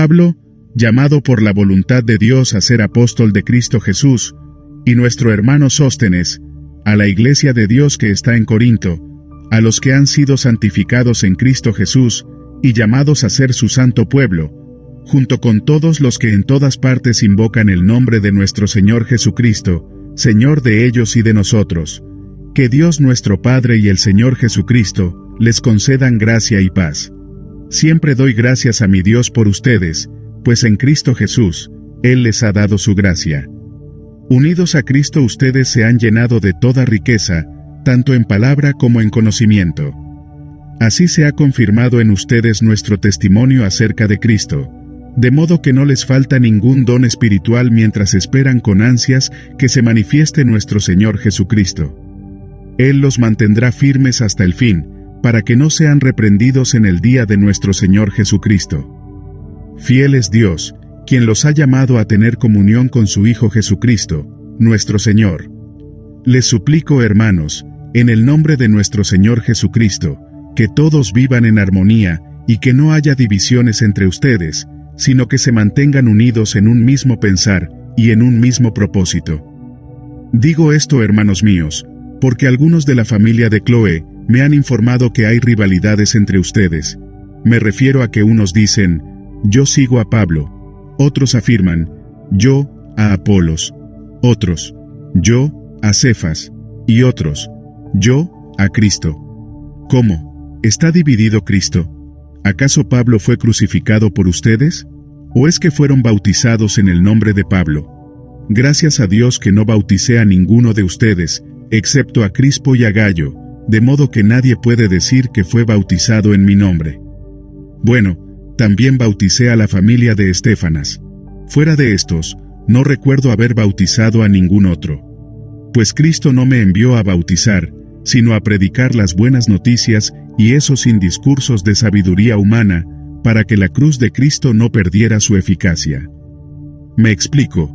Pablo, llamado por la voluntad de Dios a ser apóstol de Cristo Jesús, y nuestro hermano Sóstenes, a la iglesia de Dios que está en Corinto, a los que han sido santificados en Cristo Jesús, y llamados a ser su santo pueblo, junto con todos los que en todas partes invocan el nombre de nuestro Señor Jesucristo, Señor de ellos y de nosotros. Que Dios nuestro Padre y el Señor Jesucristo les concedan gracia y paz. Siempre doy gracias a mi Dios por ustedes, pues en Cristo Jesús, Él les ha dado su gracia. Unidos a Cristo ustedes se han llenado de toda riqueza, tanto en palabra como en conocimiento. Así se ha confirmado en ustedes nuestro testimonio acerca de Cristo, de modo que no les falta ningún don espiritual mientras esperan con ansias que se manifieste nuestro Señor Jesucristo. Él los mantendrá firmes hasta el fin, para que no sean reprendidos en el día de nuestro Señor Jesucristo. Fiel es Dios, quien los ha llamado a tener comunión con su Hijo Jesucristo, nuestro Señor. Les suplico, hermanos, en el nombre de nuestro Señor Jesucristo, que todos vivan en armonía y que no haya divisiones entre ustedes, sino que se mantengan unidos en un mismo pensar y en un mismo propósito. Digo esto, hermanos míos, porque algunos de la familia de Cloé me han informado que hay rivalidades entre ustedes. Me refiero a que unos dicen, yo sigo a Pablo, otros afirman, yo a Apolos, otros, yo a Cefas, y otros, yo a Cristo. ¿Cómo? ¿Está dividido Cristo? ¿Acaso Pablo fue crucificado por ustedes? ¿O es que fueron bautizados en el nombre de Pablo? Gracias a Dios que no bauticé a ninguno de ustedes, excepto a Crispo y a Gayo, de modo que nadie puede decir que fue bautizado en mi nombre. Bueno, también bauticé a la familia de Estéfanas. Fuera de estos, no recuerdo haber bautizado a ningún otro. Pues Cristo no me envió a bautizar, sino a predicar las buenas noticias, y eso sin discursos de sabiduría humana, para que la cruz de Cristo no perdiera su eficacia. Me explico.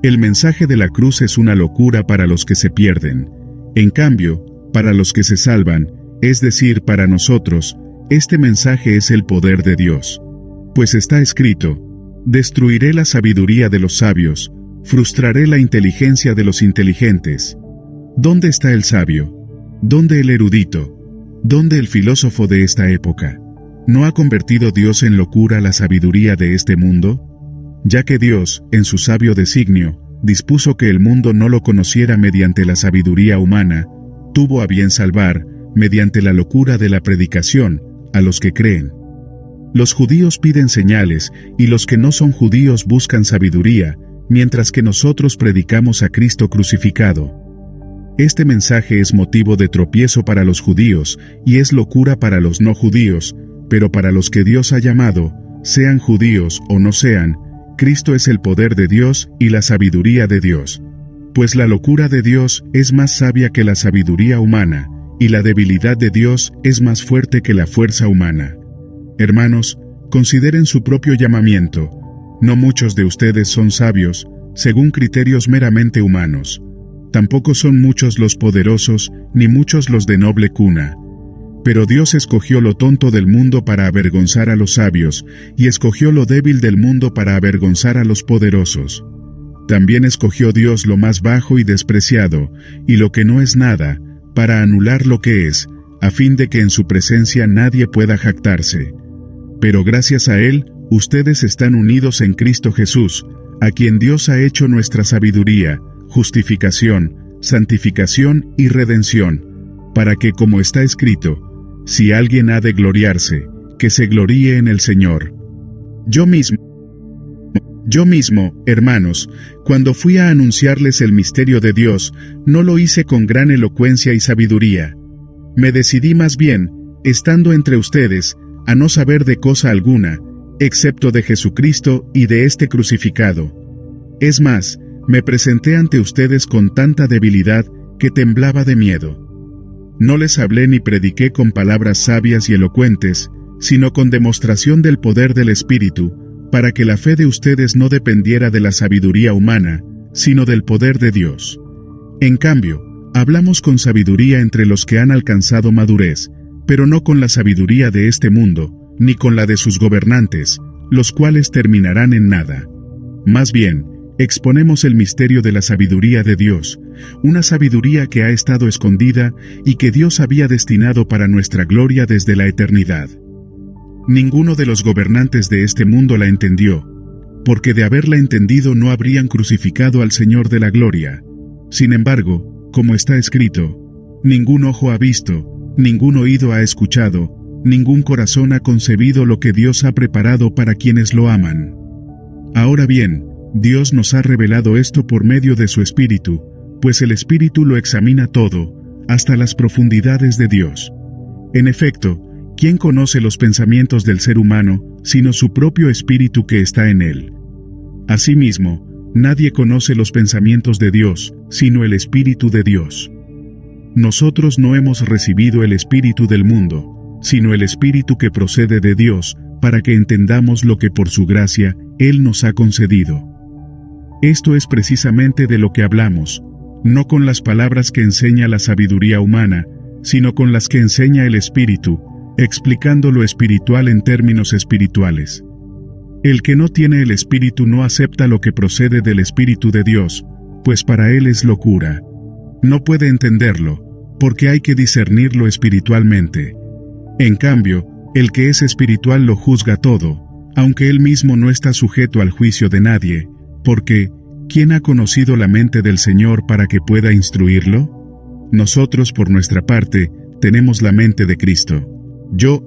El mensaje de la cruz es una locura para los que se pierden. En cambio, para los que se salvan, es decir, para nosotros, este mensaje es el poder de Dios. Pues está escrito, destruiré la sabiduría de los sabios, frustraré la inteligencia de los inteligentes. ¿Dónde está el sabio? ¿Dónde el erudito? ¿Dónde el filósofo de esta época? ¿No ha convertido Dios en locura la sabiduría de este mundo? Ya que Dios, en su sabio designio, dispuso que el mundo no lo conociera mediante la sabiduría humana, tuvo a bien salvar, mediante la locura de la predicación, a los que creen. Los judíos piden señales, y los que no son judíos buscan sabiduría, mientras que nosotros predicamos a Cristo crucificado. Este mensaje es motivo de tropiezo para los judíos, y es locura para los no judíos, pero para los que Dios ha llamado, sean judíos o no sean, Cristo es el poder de Dios y la sabiduría de Dios. Pues la locura de Dios es más sabia que la sabiduría humana, y la debilidad de Dios es más fuerte que la fuerza humana. Hermanos, consideren su propio llamamiento. No muchos de ustedes son sabios, según criterios meramente humanos. Tampoco son muchos los poderosos, ni muchos los de noble cuna. Pero Dios escogió lo tonto del mundo para avergonzar a los sabios, y escogió lo débil del mundo para avergonzar a los poderosos. También escogió Dios lo más bajo y despreciado, y lo que no es nada, para anular lo que es, a fin de que en su presencia nadie pueda jactarse. Pero gracias a Él, ustedes están unidos en Cristo Jesús, a quien Dios ha hecho nuestra sabiduría, justificación, santificación y redención, para que, como está escrito, si alguien ha de gloriarse, que se gloríe en el Señor. Yo mismo, hermanos, cuando fui a anunciarles el misterio de Dios, no lo hice con gran elocuencia y sabiduría. Me decidí más bien, estando entre ustedes, a no saber de cosa alguna, excepto de Jesucristo y de este crucificado. Es más, me presenté ante ustedes con tanta debilidad que temblaba de miedo. No les hablé ni prediqué con palabras sabias y elocuentes, sino con demostración del poder del Espíritu, para que la fe de ustedes no dependiera de la sabiduría humana, sino del poder de Dios. En cambio, hablamos con sabiduría entre los que han alcanzado madurez, pero no con la sabiduría de este mundo, ni con la de sus gobernantes, los cuales terminarán en nada. Más bien, exponemos el misterio de la sabiduría de Dios, una sabiduría que ha estado escondida y que Dios había destinado para nuestra gloria desde la eternidad. Ninguno de los gobernantes de este mundo la entendió, porque de haberla entendido no habrían crucificado al Señor de la gloria. Sin embargo, como está escrito, ningún ojo ha visto, ningún oído ha escuchado, ningún corazón ha concebido lo que Dios ha preparado para quienes lo aman. Ahora bien, Dios nos ha revelado esto por medio de su Espíritu, pues el Espíritu lo examina todo, hasta las profundidades de Dios. En efecto, ¿quién conoce los pensamientos del ser humano, sino su propio Espíritu que está en él? Asimismo, nadie conoce los pensamientos de Dios, sino el Espíritu de Dios. Nosotros no hemos recibido el Espíritu del mundo, sino el Espíritu que procede de Dios, para que entendamos lo que por su gracia Él nos ha concedido. Esto es precisamente de lo que hablamos, no con las palabras que enseña la sabiduría humana, sino con las que enseña el Espíritu, explicando lo espiritual en términos espirituales. El que no tiene el Espíritu no acepta lo que procede del Espíritu de Dios, pues para él es locura. No puede entenderlo, porque hay que discernirlo espiritualmente. En cambio, el que es espiritual lo juzga todo, aunque él mismo no está sujeto al juicio de nadie, porque ¿quién ha conocido la mente del Señor para que pueda instruirlo? Nosotros, por nuestra parte, tenemos la mente de Cristo. Yo,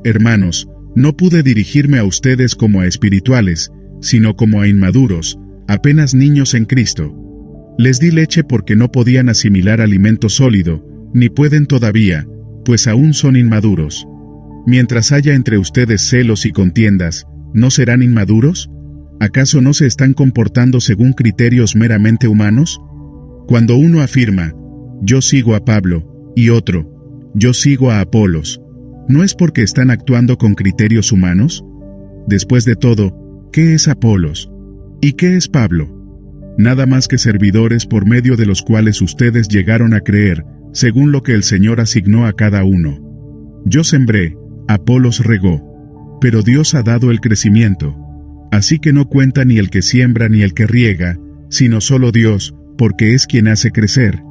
hermanos, no pude dirigirme a ustedes como a espirituales, sino como a inmaduros, apenas niños en Cristo. Les di leche porque no podían asimilar alimento sólido, ni pueden todavía, pues aún son inmaduros. Mientras haya entre ustedes celos y contiendas, ¿no serán inmaduros? ¿Acaso no se están comportando según criterios meramente humanos? Cuando uno afirma, yo sigo a Pablo, y otro, yo sigo a Apolos, ¿no es porque están actuando con criterios humanos? Después de todo, ¿qué es Apolos? ¿Y qué es Pablo? Nada más que servidores por medio de los cuales ustedes llegaron a creer, según lo que el Señor asignó a cada uno. Yo sembré, Apolos regó, pero Dios ha dado el crecimiento. Así que no cuenta ni el que siembra ni el que riega, sino solo Dios, porque es quien hace crecer.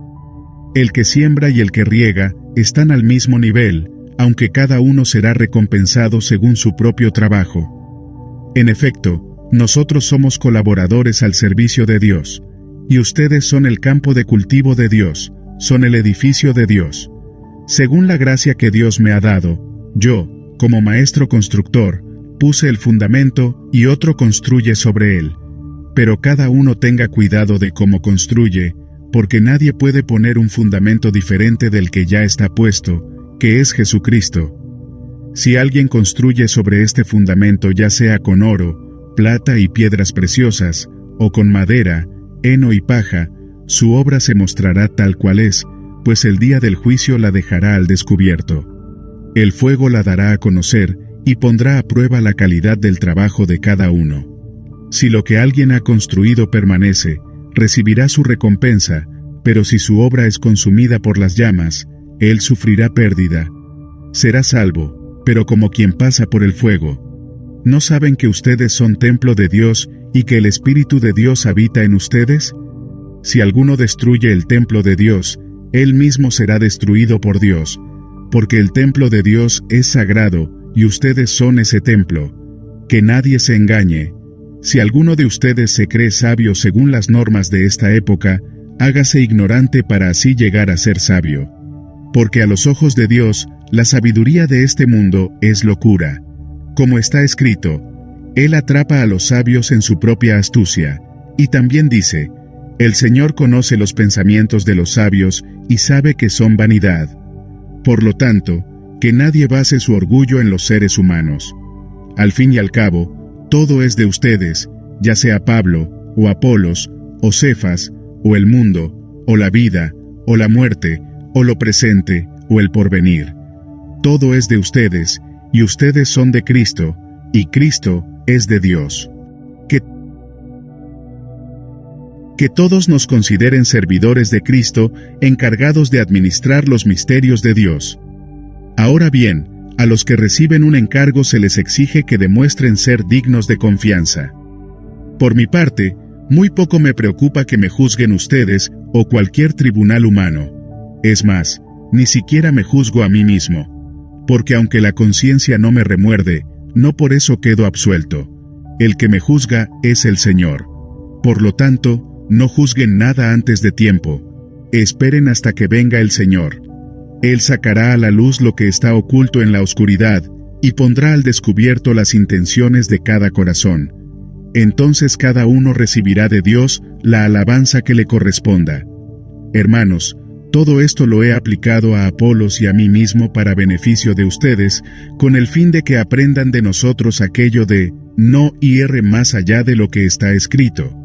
El que siembra y el que riega están al mismo nivel, aunque cada uno será recompensado según su propio trabajo. En efecto, nosotros somos colaboradores al servicio de Dios, y ustedes son el campo de cultivo de Dios, son el edificio de Dios. Según la gracia que Dios me ha dado, yo, como maestro constructor, puse el fundamento y otro construye sobre él. Pero cada uno tenga cuidado de cómo construye, porque nadie puede poner un fundamento diferente del que ya está puesto, que es Jesucristo. Si alguien construye sobre este fundamento ya sea con oro, plata y piedras preciosas, o con madera, heno y paja, su obra se mostrará tal cual es, pues el día del juicio la dejará al descubierto. El fuego la dará a conocer, y pondrá a prueba la calidad del trabajo de cada uno. Si lo que alguien ha construido permanece, recibirá su recompensa, pero si su obra es consumida por las llamas, él sufrirá pérdida. Será salvo, pero como quien pasa por el fuego. ¿No saben que ustedes son templo de Dios y que el Espíritu de Dios habita en ustedes? Si alguno destruye el templo de Dios, él mismo será destruido por Dios, porque el templo de Dios es sagrado, y ustedes son ese templo. Que nadie se engañe. Si alguno de ustedes se cree sabio según las normas de esta época, hágase ignorante para así llegar a ser sabio. Porque a los ojos de Dios, la sabiduría de este mundo es locura. Como está escrito, Él atrapa a los sabios en su propia astucia. Y también dice, el Señor conoce los pensamientos de los sabios y sabe que son vanidad. Por lo tanto, que nadie base su orgullo en los seres humanos. Al fin y al cabo, todo es de ustedes, ya sea Pablo, o Apolos, o Cefas, o el mundo, o la vida, o la muerte, o lo presente, o el porvenir. Todo es de ustedes, y ustedes son de Cristo, y Cristo es de Dios. Que todos nos consideren servidores de Cristo, encargados de administrar los misterios de Dios. Ahora bien, A los que reciben un encargo se les exige que demuestren ser dignos de confianza. Por mi parte, muy poco me preocupa que me juzguen ustedes o cualquier tribunal humano. Es más, ni siquiera me juzgo a mí mismo. Porque aunque la conciencia no me remuerde, no por eso quedo absuelto. El que me juzga es el Señor. Por lo tanto, no juzguen nada antes de tiempo. Esperen hasta que venga el Señor. Él sacará a la luz lo que está oculto en la oscuridad, y pondrá al descubierto las intenciones de cada corazón. Entonces cada uno recibirá de Dios la alabanza que le corresponda. Hermanos, todo esto lo he aplicado a Apolos y a mí mismo para beneficio de ustedes, con el fin de que aprendan de nosotros aquello de no hierre más allá de lo que está escrito.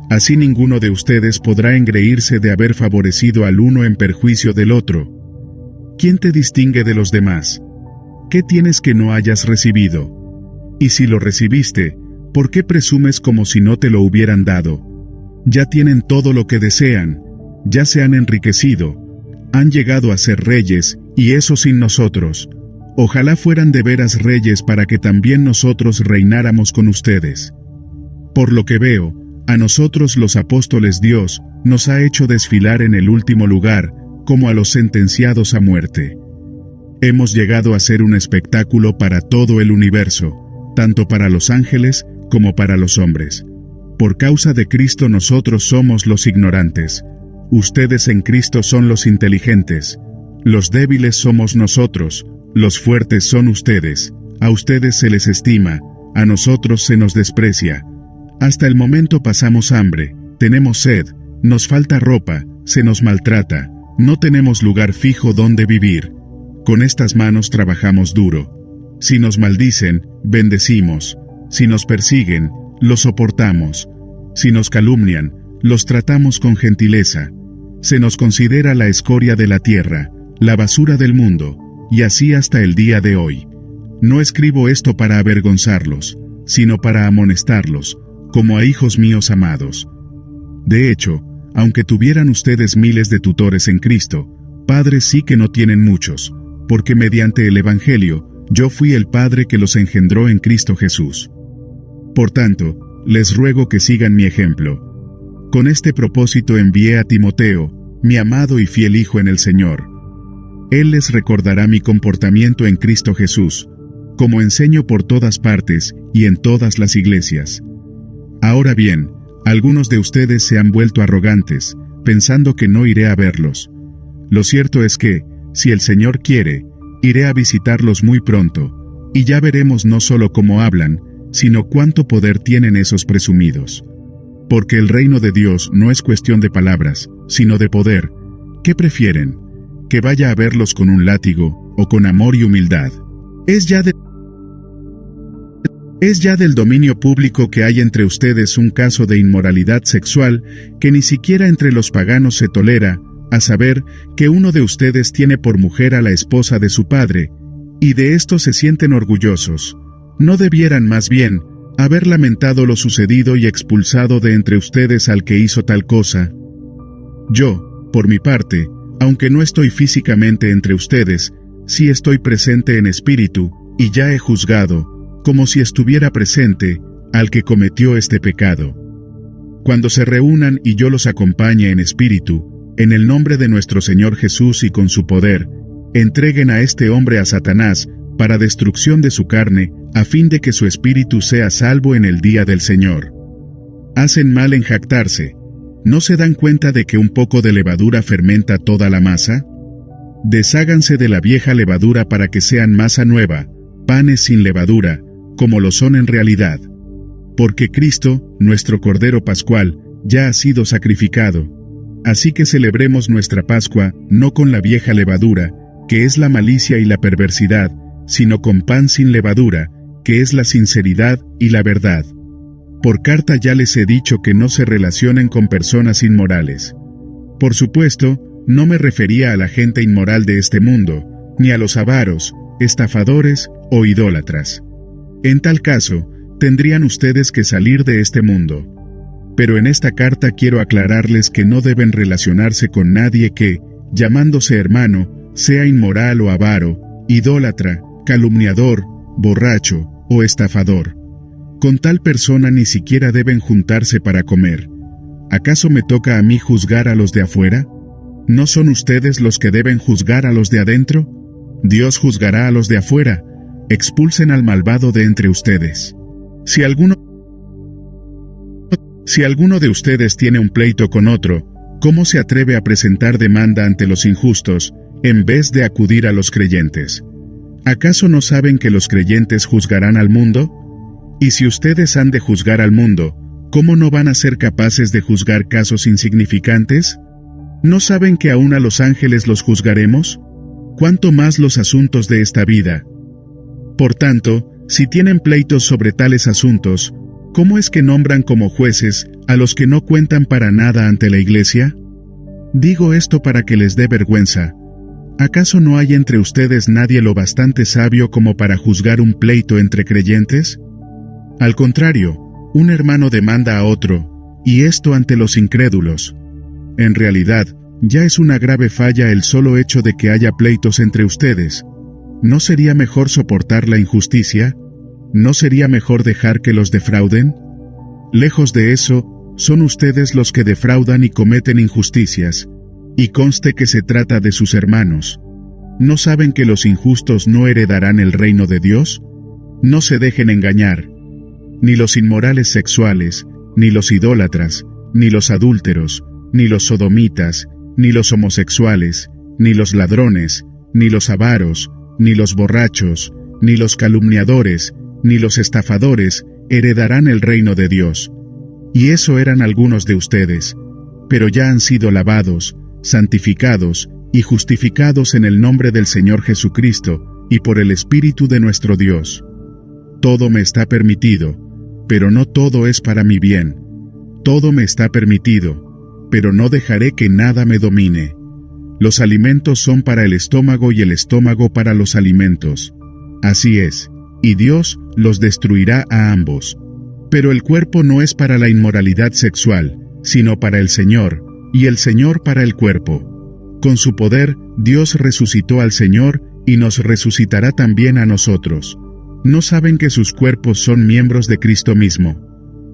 Así ninguno de ustedes podrá engreírse de haber favorecido al uno en perjuicio del otro. ¿Quién te distingue de los demás? ¿Qué tienes que no hayas recibido? Y si lo recibiste, ¿por qué presumes como si no te lo hubieran dado? Ya tienen todo lo que desean, ya se han enriquecido, han llegado a ser reyes, y eso sin nosotros. Ojalá fueran de veras reyes para que también nosotros reináramos con ustedes. Por lo que veo, a nosotros los apóstoles Dios nos ha hecho desfilar en el último lugar, como a los sentenciados a muerte. Hemos llegado a ser un espectáculo para todo el universo, tanto para los ángeles como para los hombres. Por causa de Cristo nosotros somos los ignorantes. Ustedes en Cristo son los inteligentes. Los débiles somos nosotros, los fuertes son ustedes. A ustedes se les estima, a nosotros se nos desprecia. Hasta el momento pasamos hambre, tenemos sed, nos falta ropa, se nos maltrata, no tenemos lugar fijo donde vivir. Con estas manos trabajamos duro. Si nos maldicen, bendecimos. Si nos persiguen, los soportamos. Si nos calumnian, los tratamos con gentileza. Se nos considera la escoria de la tierra, la basura del mundo, y así hasta el día de hoy. No escribo esto para avergonzarlos, sino para amonestarlos, como a hijos míos amados. De hecho, aunque tuvieran ustedes miles de tutores en Cristo, padres sí que no tienen muchos, porque mediante el Evangelio, yo fui el Padre que los engendró en Cristo Jesús. Por tanto, les ruego que sigan mi ejemplo. Con este propósito envié a Timoteo, mi amado y fiel hijo en el Señor. Él les recordará mi comportamiento en Cristo Jesús, como enseño por todas partes y en todas las iglesias. Ahora bien, algunos de ustedes se han vuelto arrogantes, pensando que no iré a verlos. Lo cierto es que, si el Señor quiere, iré a visitarlos muy pronto, y ya veremos no solo cómo hablan, sino cuánto poder tienen esos presumidos. Porque el reino de Dios no es cuestión de palabras, sino de poder. ¿Qué prefieren? ¿Que vaya a verlos con un látigo, o con amor y humildad? Es ya del dominio público que hay entre ustedes un caso de inmoralidad sexual que ni siquiera entre los paganos se tolera, a saber, que uno de ustedes tiene por mujer a la esposa de su padre, y de esto se sienten orgullosos. ¿No debieran más bien haber lamentado lo sucedido y expulsado de entre ustedes al que hizo tal cosa? Yo, por mi parte, aunque no estoy físicamente entre ustedes, sí estoy presente en espíritu, y ya he juzgado, como si estuviera presente, al que cometió este pecado. Cuando se reúnan y yo los acompañe en espíritu, en el nombre de nuestro Señor Jesús y con su poder, entreguen a este hombre a Satanás, para destrucción de su carne, a fin de que su espíritu sea salvo en el día del Señor. Hacen mal en jactarse. ¿No se dan cuenta de que un poco de levadura fermenta toda la masa? Desháganse de la vieja levadura para que sean masa nueva, panes sin levadura, como lo son en realidad. Porque Cristo, nuestro Cordero Pascual, ya ha sido sacrificado. Así que celebremos nuestra Pascua, no con la vieja levadura, que es la malicia y la perversidad, sino con pan sin levadura, que es la sinceridad y la verdad. Por carta ya les he dicho que no se relacionen con personas inmorales. Por supuesto, no me refería a la gente inmoral de este mundo, ni a los avaros, estafadores o idólatras. En tal caso, tendrían ustedes que salir de este mundo. Pero en esta carta quiero aclararles que no deben relacionarse con nadie que, llamándose hermano, sea inmoral o avaro, idólatra, calumniador, borracho o estafador. Con tal persona ni siquiera deben juntarse para comer. ¿Acaso me toca a mí juzgar a los de afuera? ¿No son ustedes los que deben juzgar a los de adentro? Dios juzgará a los de afuera. Expulsen al malvado de entre ustedes. Si alguno de ustedes tiene un pleito con otro, ¿cómo se atreve a presentar demanda ante los injustos, en vez de acudir a los creyentes? ¿Acaso no saben que los creyentes juzgarán al mundo? Y si ustedes han de juzgar al mundo, ¿cómo no van a ser capaces de juzgar casos insignificantes? ¿No saben que aún a los ángeles los juzgaremos? ¿Cuánto más los asuntos de esta vida? Por tanto, si tienen pleitos sobre tales asuntos, ¿cómo es que nombran como jueces a los que no cuentan para nada ante la Iglesia? Digo esto para que les dé vergüenza. ¿Acaso no hay entre ustedes nadie lo bastante sabio como para juzgar un pleito entre creyentes? Al contrario, un hermano demanda a otro, y esto ante los incrédulos. En realidad, ya es una grave falla el solo hecho de que haya pleitos entre ustedes. ¿No sería mejor soportar la injusticia? ¿No sería mejor dejar que los defrauden? Lejos de eso, son ustedes los que defraudan y cometen injusticias, y conste que se trata de sus hermanos. ¿No saben que los injustos no heredarán el reino de Dios? No se dejen engañar. Ni los inmorales sexuales, ni los idólatras, ni los adúlteros, ni los sodomitas, ni los homosexuales, ni los ladrones, ni los avaros, ni los borrachos, ni los calumniadores, ni los estafadores, heredarán el reino de Dios. Y eso eran algunos de ustedes, pero ya han sido lavados, santificados y justificados en el nombre del Señor Jesucristo, y por el Espíritu de nuestro Dios. Todo me está permitido, pero no todo es para mi bien. Todo me está permitido, pero no dejaré que nada me domine. Los alimentos son para el estómago y el estómago para los alimentos. Así es, y Dios los destruirá a ambos. Pero el cuerpo no es para la inmoralidad sexual, sino para el Señor, y el Señor para el cuerpo. Con su poder, Dios resucitó al Señor, y nos resucitará también a nosotros. ¿No saben que sus cuerpos son miembros de Cristo mismo?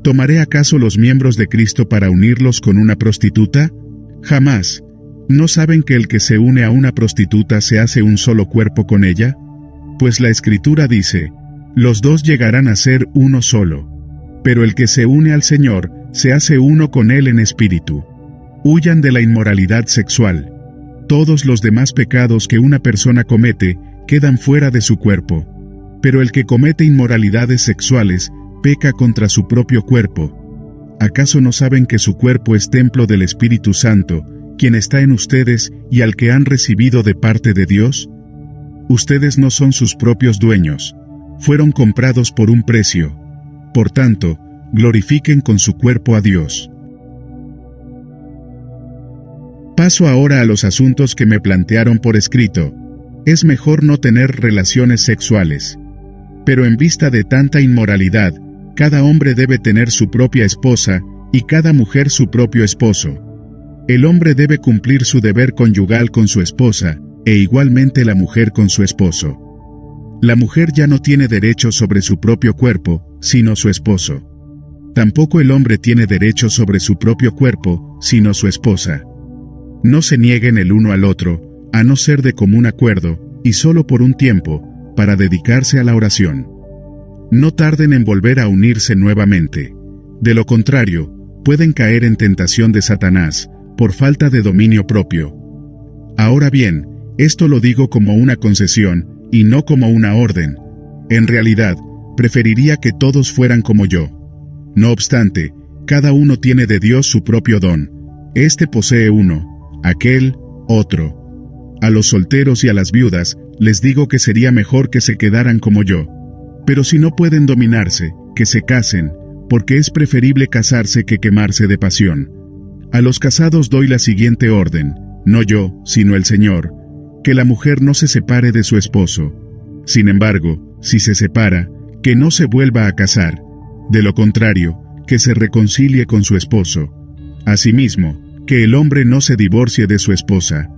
¿Tomaré acaso los miembros de Cristo para unirlos con una prostituta? Jamás. ¿No saben que el que se une a una prostituta se hace un solo cuerpo con ella? Pues la Escritura dice, los dos llegarán a ser uno solo. Pero el que se une al Señor, se hace uno con Él en espíritu. Huyan de la inmoralidad sexual. Todos los demás pecados que una persona comete, quedan fuera de su cuerpo. Pero el que comete inmoralidades sexuales, peca contra su propio cuerpo. ¿Acaso no saben que su cuerpo es templo del Espíritu Santo, quien está en ustedes y al que han recibido de parte de Dios? Ustedes no son sus propios dueños. Fueron comprados por un precio. Por tanto, glorifiquen con su cuerpo a Dios. Paso ahora a los asuntos que me plantearon por escrito. Es mejor no tener relaciones sexuales. Pero en vista de tanta inmoralidad, cada hombre debe tener su propia esposa, y cada mujer su propio esposo. El hombre debe cumplir su deber conyugal con su esposa, e igualmente la mujer con su esposo. La mujer ya no tiene derecho sobre su propio cuerpo, sino su esposo. Tampoco el hombre tiene derecho sobre su propio cuerpo, sino su esposa. No se nieguen el uno al otro, a no ser de común acuerdo, y solo por un tiempo, para dedicarse a la oración. No tarden en volver a unirse nuevamente. De lo contrario, pueden caer en tentación de Satanás, por falta de dominio propio. Ahora bien, esto lo digo como una concesión, y no como una orden. En realidad, preferiría que todos fueran como yo. No obstante, cada uno tiene de Dios su propio don. Este posee uno, aquel, otro. A los solteros y a las viudas, les digo que sería mejor que se quedaran como yo. Pero si no pueden dominarse, que se casen, porque es preferible casarse que quemarse de pasión. A los casados doy la siguiente orden, no yo, sino el Señor, que la mujer no se separe de su esposo. Sin embargo, si se separa, que no se vuelva a casar. De lo contrario, que se reconcilie con su esposo. Asimismo, que el hombre no se divorcie de su esposa.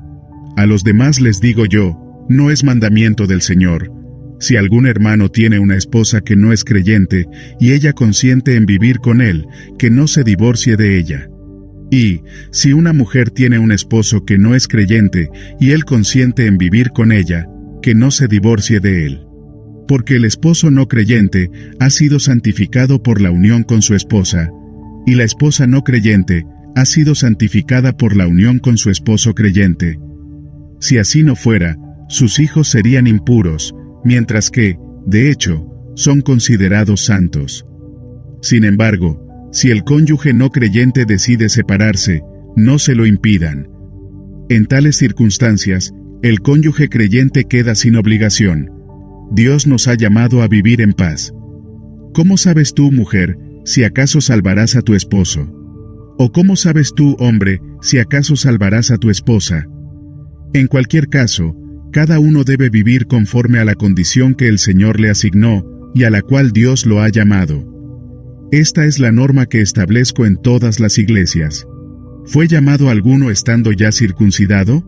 A los demás les digo yo, no es mandamiento del Señor. Si algún hermano tiene una esposa que no es creyente, y ella consiente en vivir con él, que no se divorcie de ella. Y, si una mujer tiene un esposo que no es creyente, y él consiente en vivir con ella, que no se divorcie de él. Porque el esposo no creyente ha sido santificado por la unión con su esposa, y la esposa no creyente ha sido santificada por la unión con su esposo creyente. Si así no fuera, sus hijos serían impuros, mientras que, de hecho, son considerados santos. Sin embargo, si el cónyuge no creyente decide separarse, no se lo impidan. En tales circunstancias, el cónyuge creyente queda sin obligación. Dios nos ha llamado a vivir en paz. ¿Cómo sabes tú, mujer, si acaso salvarás a tu esposo? ¿O cómo sabes tú, hombre, si acaso salvarás a tu esposa? En cualquier caso, cada uno debe vivir conforme a la condición que el Señor le asignó y a la cual Dios lo ha llamado. Esta es la norma que establezco en todas las iglesias. ¿Fue llamado alguno estando ya circuncidado?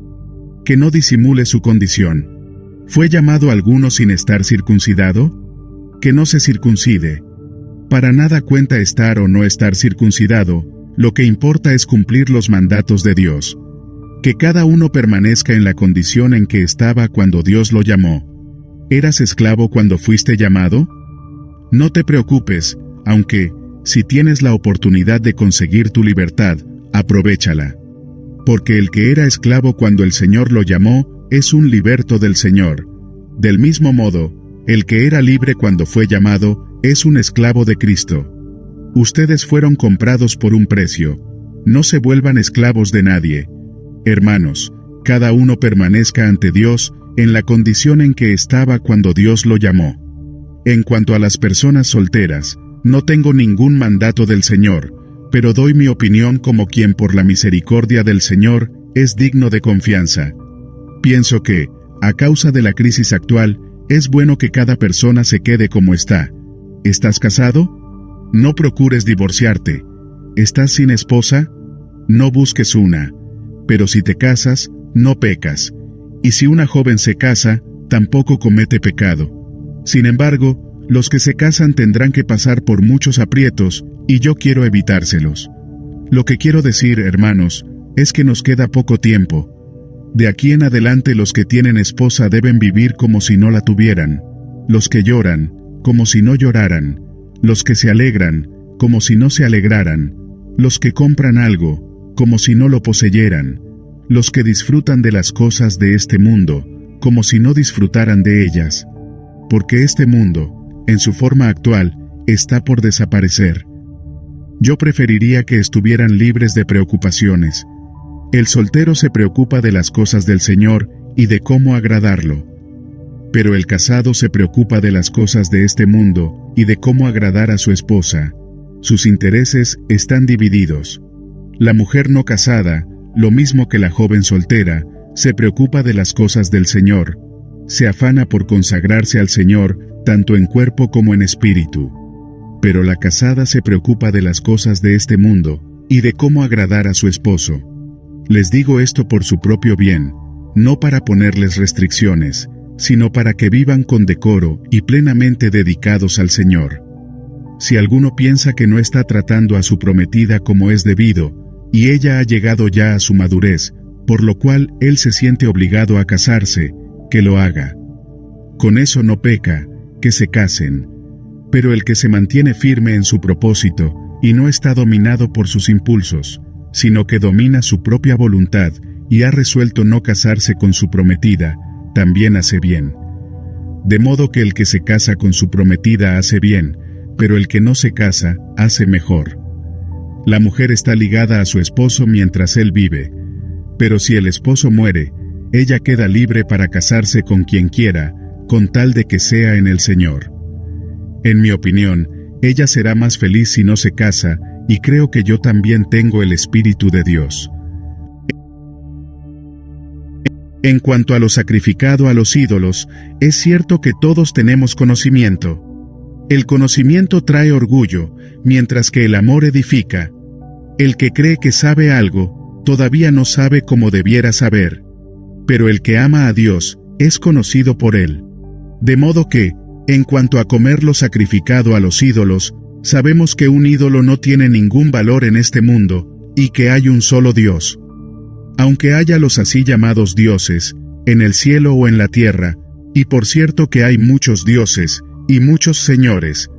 Que no disimule su condición. ¿Fue llamado alguno sin estar circuncidado? Que no se circuncide. Para nada cuenta estar o no estar circuncidado, lo que importa es cumplir los mandatos de Dios. Que cada uno permanezca en la condición en que estaba cuando Dios lo llamó. ¿Eras esclavo cuando fuiste llamado? No te preocupes, aunque, si tienes la oportunidad de conseguir tu libertad, aprovéchala. Porque el que era esclavo cuando el Señor lo llamó, es un liberto del Señor. Del mismo modo, el que era libre cuando fue llamado, es un esclavo de Cristo. Ustedes fueron comprados por un precio. No se vuelvan esclavos de nadie. Hermanos, cada uno permanezca ante Dios, en la condición en que estaba cuando Dios lo llamó. En cuanto a las personas solteras, no tengo ningún mandato del Señor, pero doy mi opinión como quien por la misericordia del Señor, es digno de confianza. Pienso que, a causa de la crisis actual, es bueno que cada persona se quede como está. ¿Estás casado? No procures divorciarte. ¿Estás sin esposa? No busques una. Pero si te casas, no pecas. Y si una joven se casa, tampoco comete pecado. Sin embargo, los que se casan tendrán que pasar por muchos aprietos, y yo quiero evitárselos. Lo que quiero decir, hermanos, es que nos queda poco tiempo. De aquí en adelante los que tienen esposa deben vivir como si no la tuvieran. Los que lloran, como si no lloraran. Los que se alegran, como si no se alegraran. Los que compran algo, como si no lo poseyeran. Los que disfrutan de las cosas de este mundo, como si no disfrutaran de ellas. Porque este mundo, en su forma actual, está por desaparecer. Yo preferiría que estuvieran libres de preocupaciones. El soltero se preocupa de las cosas del Señor y de cómo agradarlo. Pero el casado se preocupa de las cosas de este mundo y de cómo agradar a su esposa. Sus intereses están divididos. La mujer no casada, lo mismo que la joven soltera, se preocupa de las cosas del Señor. Se afana por consagrarse al Señor, tanto en cuerpo como en espíritu. Pero la casada se preocupa de las cosas de este mundo, y de cómo agradar a su esposo. Les digo esto por su propio bien, no para ponerles restricciones, sino para que vivan con decoro y plenamente dedicados al Señor. Si alguno piensa que no está tratando a su prometida como es debido, y ella ha llegado ya a su madurez, por lo cual él se siente obligado a casarse, que lo haga. Con eso no peca, que se casen. Pero el que se mantiene firme en su propósito, y no está dominado por sus impulsos, sino que domina su propia voluntad, y ha resuelto no casarse con su prometida, también hace bien. De modo que el que se casa con su prometida hace bien, pero el que no se casa, hace mejor. La mujer está ligada a su esposo mientras él vive, pero si el esposo muere, ella queda libre para casarse con quien quiera, con tal de que sea en el Señor. En mi opinión, ella será más feliz si no se casa, y creo que yo también tengo el Espíritu de Dios. En cuanto a lo sacrificado a los ídolos, es cierto que todos tenemos conocimiento. El conocimiento trae orgullo, mientras que el amor edifica. El que cree que sabe algo, todavía no sabe como debiera saber. Pero el que ama a Dios, es conocido por él. De modo que, en cuanto a comer lo sacrificado a los ídolos, sabemos que un ídolo no tiene ningún valor en este mundo, y que hay un solo Dios. Aunque haya los así llamados dioses, en el cielo o en la tierra, y por cierto que hay muchos dioses, y muchos señores,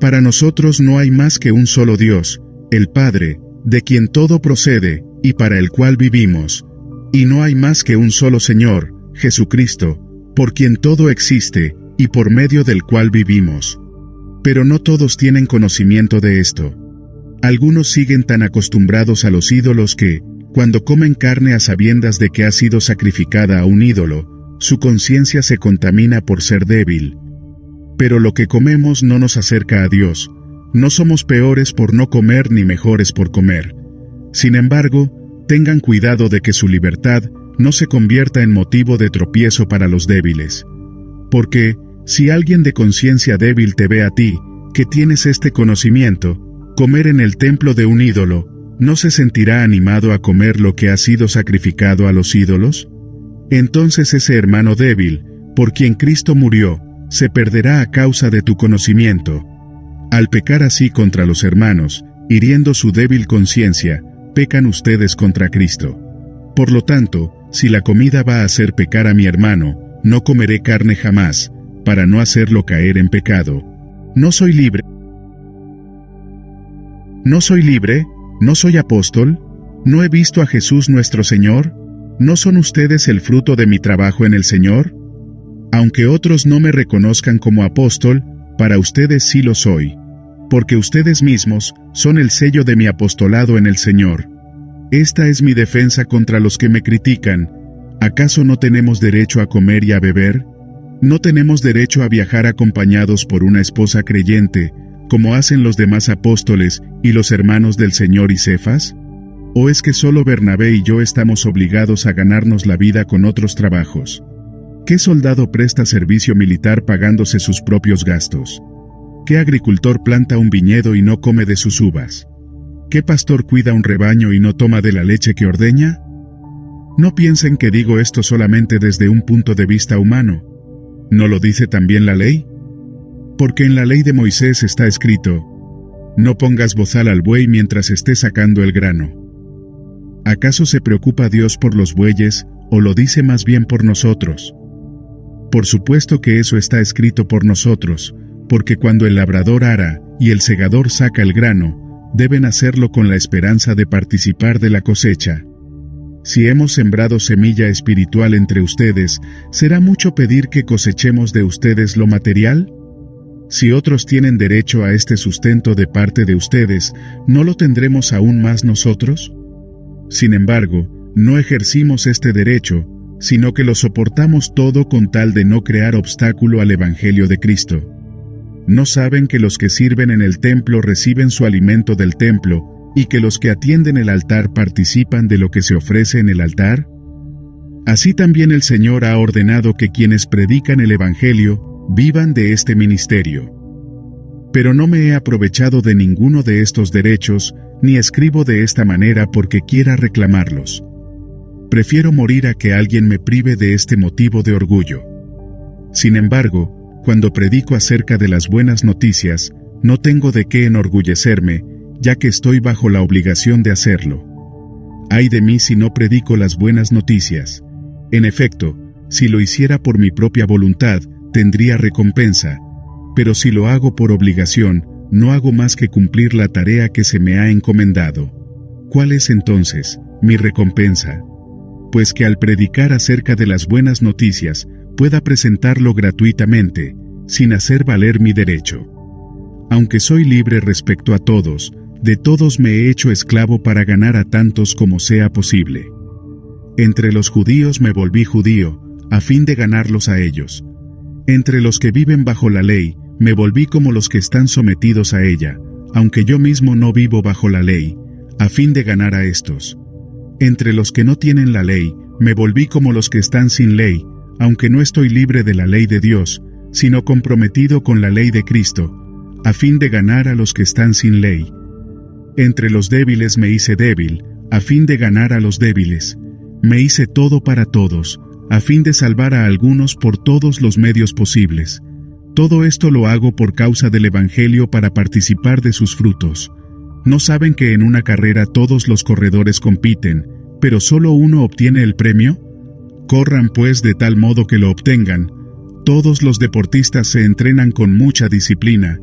para nosotros no hay más que un solo Dios, el Padre, de quien todo procede, y para el cual vivimos, y no hay más que un solo Señor, Jesucristo, por quien todo existe, y por medio del cual vivimos. Pero no todos tienen conocimiento de esto. Algunos siguen tan acostumbrados a los ídolos que, cuando comen carne a sabiendas de que ha sido sacrificada a un ídolo, su conciencia se contamina por ser débil. Pero lo que comemos no nos acerca a Dios, no somos peores por no comer ni mejores por comer. Sin embargo, tengan cuidado de que su libertad no se convierta en motivo de tropiezo para los débiles. Porque, si alguien de conciencia débil te ve a ti, que tienes este conocimiento, comer en el templo de un ídolo, ¿no se sentirá animado a comer lo que ha sido sacrificado a los ídolos? Entonces ese hermano débil, por quien Cristo murió, se perderá a causa de tu conocimiento. Al pecar así contra los hermanos, hiriendo su débil conciencia, pecan ustedes contra Cristo. Por lo tanto, si la comida va a hacer pecar a mi hermano, no comeré carne jamás, para no hacerlo caer en pecado. ¿No soy libre? ¿No soy libre? ¿No soy apóstol? ¿No he visto a Jesús nuestro Señor? ¿No son ustedes el fruto de mi trabajo en el Señor? Aunque otros no me reconozcan como apóstol, para ustedes sí lo soy, porque ustedes mismos son el sello de mi apostolado en el Señor. Esta es mi defensa contra los que me critican. ¿Acaso no tenemos derecho a comer y a beber? ¿No tenemos derecho a viajar acompañados por una esposa creyente, como hacen los demás apóstoles y los hermanos del Señor y Cefas? ¿O es que solo Bernabé y yo estamos obligados a ganarnos la vida con otros trabajos? ¿Qué soldado presta servicio militar pagándose sus propios gastos? ¿Qué agricultor planta un viñedo y no come de sus uvas? ¿Qué pastor cuida un rebaño y no toma de la leche que ordeña? No piensen que digo esto solamente desde un punto de vista humano. ¿No lo dice también la ley? Porque en la ley de Moisés está escrito: no pongas bozal al buey mientras esté sacando el grano. ¿Acaso se preocupa Dios por los bueyes, o lo dice más bien por nosotros? Por supuesto que eso está escrito por nosotros, porque cuando el labrador ara y el segador saca el grano, deben hacerlo con la esperanza de participar de la cosecha. Si hemos sembrado semilla espiritual entre ustedes, ¿será mucho pedir que cosechemos de ustedes lo material? Si otros tienen derecho a este sustento de parte de ustedes, ¿no lo tendremos aún más nosotros? Sin embargo, no ejercimos este derecho, sino que lo soportamos todo con tal de no crear obstáculo al Evangelio de Cristo. ¿No saben que los que sirven en el templo reciben su alimento del templo, y que los que atienden el altar participan de lo que se ofrece en el altar? Así también el Señor ha ordenado que quienes predican el Evangelio vivan de este ministerio. Pero no me he aprovechado de ninguno de estos derechos, ni escribo de esta manera porque quiera reclamarlos. Prefiero morir a que alguien me prive de este motivo de orgullo. Sin embargo, cuando predico acerca de las buenas noticias, no tengo de qué enorgullecerme, ya que estoy bajo la obligación de hacerlo. Ay de mí si no predico las buenas noticias. En efecto, si lo hiciera por mi propia voluntad, tendría recompensa, pero si lo hago por obligación, no hago más que cumplir la tarea que se me ha encomendado. ¿Cuál es entonces mi recompensa? Pues que al predicar acerca de las buenas noticias, pueda presentarlo gratuitamente, sin hacer valer mi derecho. Aunque soy libre respecto a todos, de todos me he hecho esclavo para ganar a tantos como sea posible. Entre los judíos me volví judío, a fin de ganarlos a ellos. Entre los que viven bajo la ley, me volví como los que están sometidos a ella, aunque yo mismo no vivo bajo la ley, a fin de ganar a estos. Entre los que no tienen la ley, me volví como los que están sin ley, aunque no estoy libre de la ley de Dios, sino comprometido con la ley de Cristo, a fin de ganar a los que están sin ley. Entre los débiles me hice débil, a fin de ganar a los débiles. Me hice todo para todos, a fin de salvar a algunos por todos los medios posibles. Todo esto lo hago por causa del Evangelio para participar de sus frutos. ¿No saben que en una carrera todos los corredores compiten, pero solo uno obtiene el premio? Corran pues de tal modo que lo obtengan. Todos los deportistas se entrenan con mucha disciplina.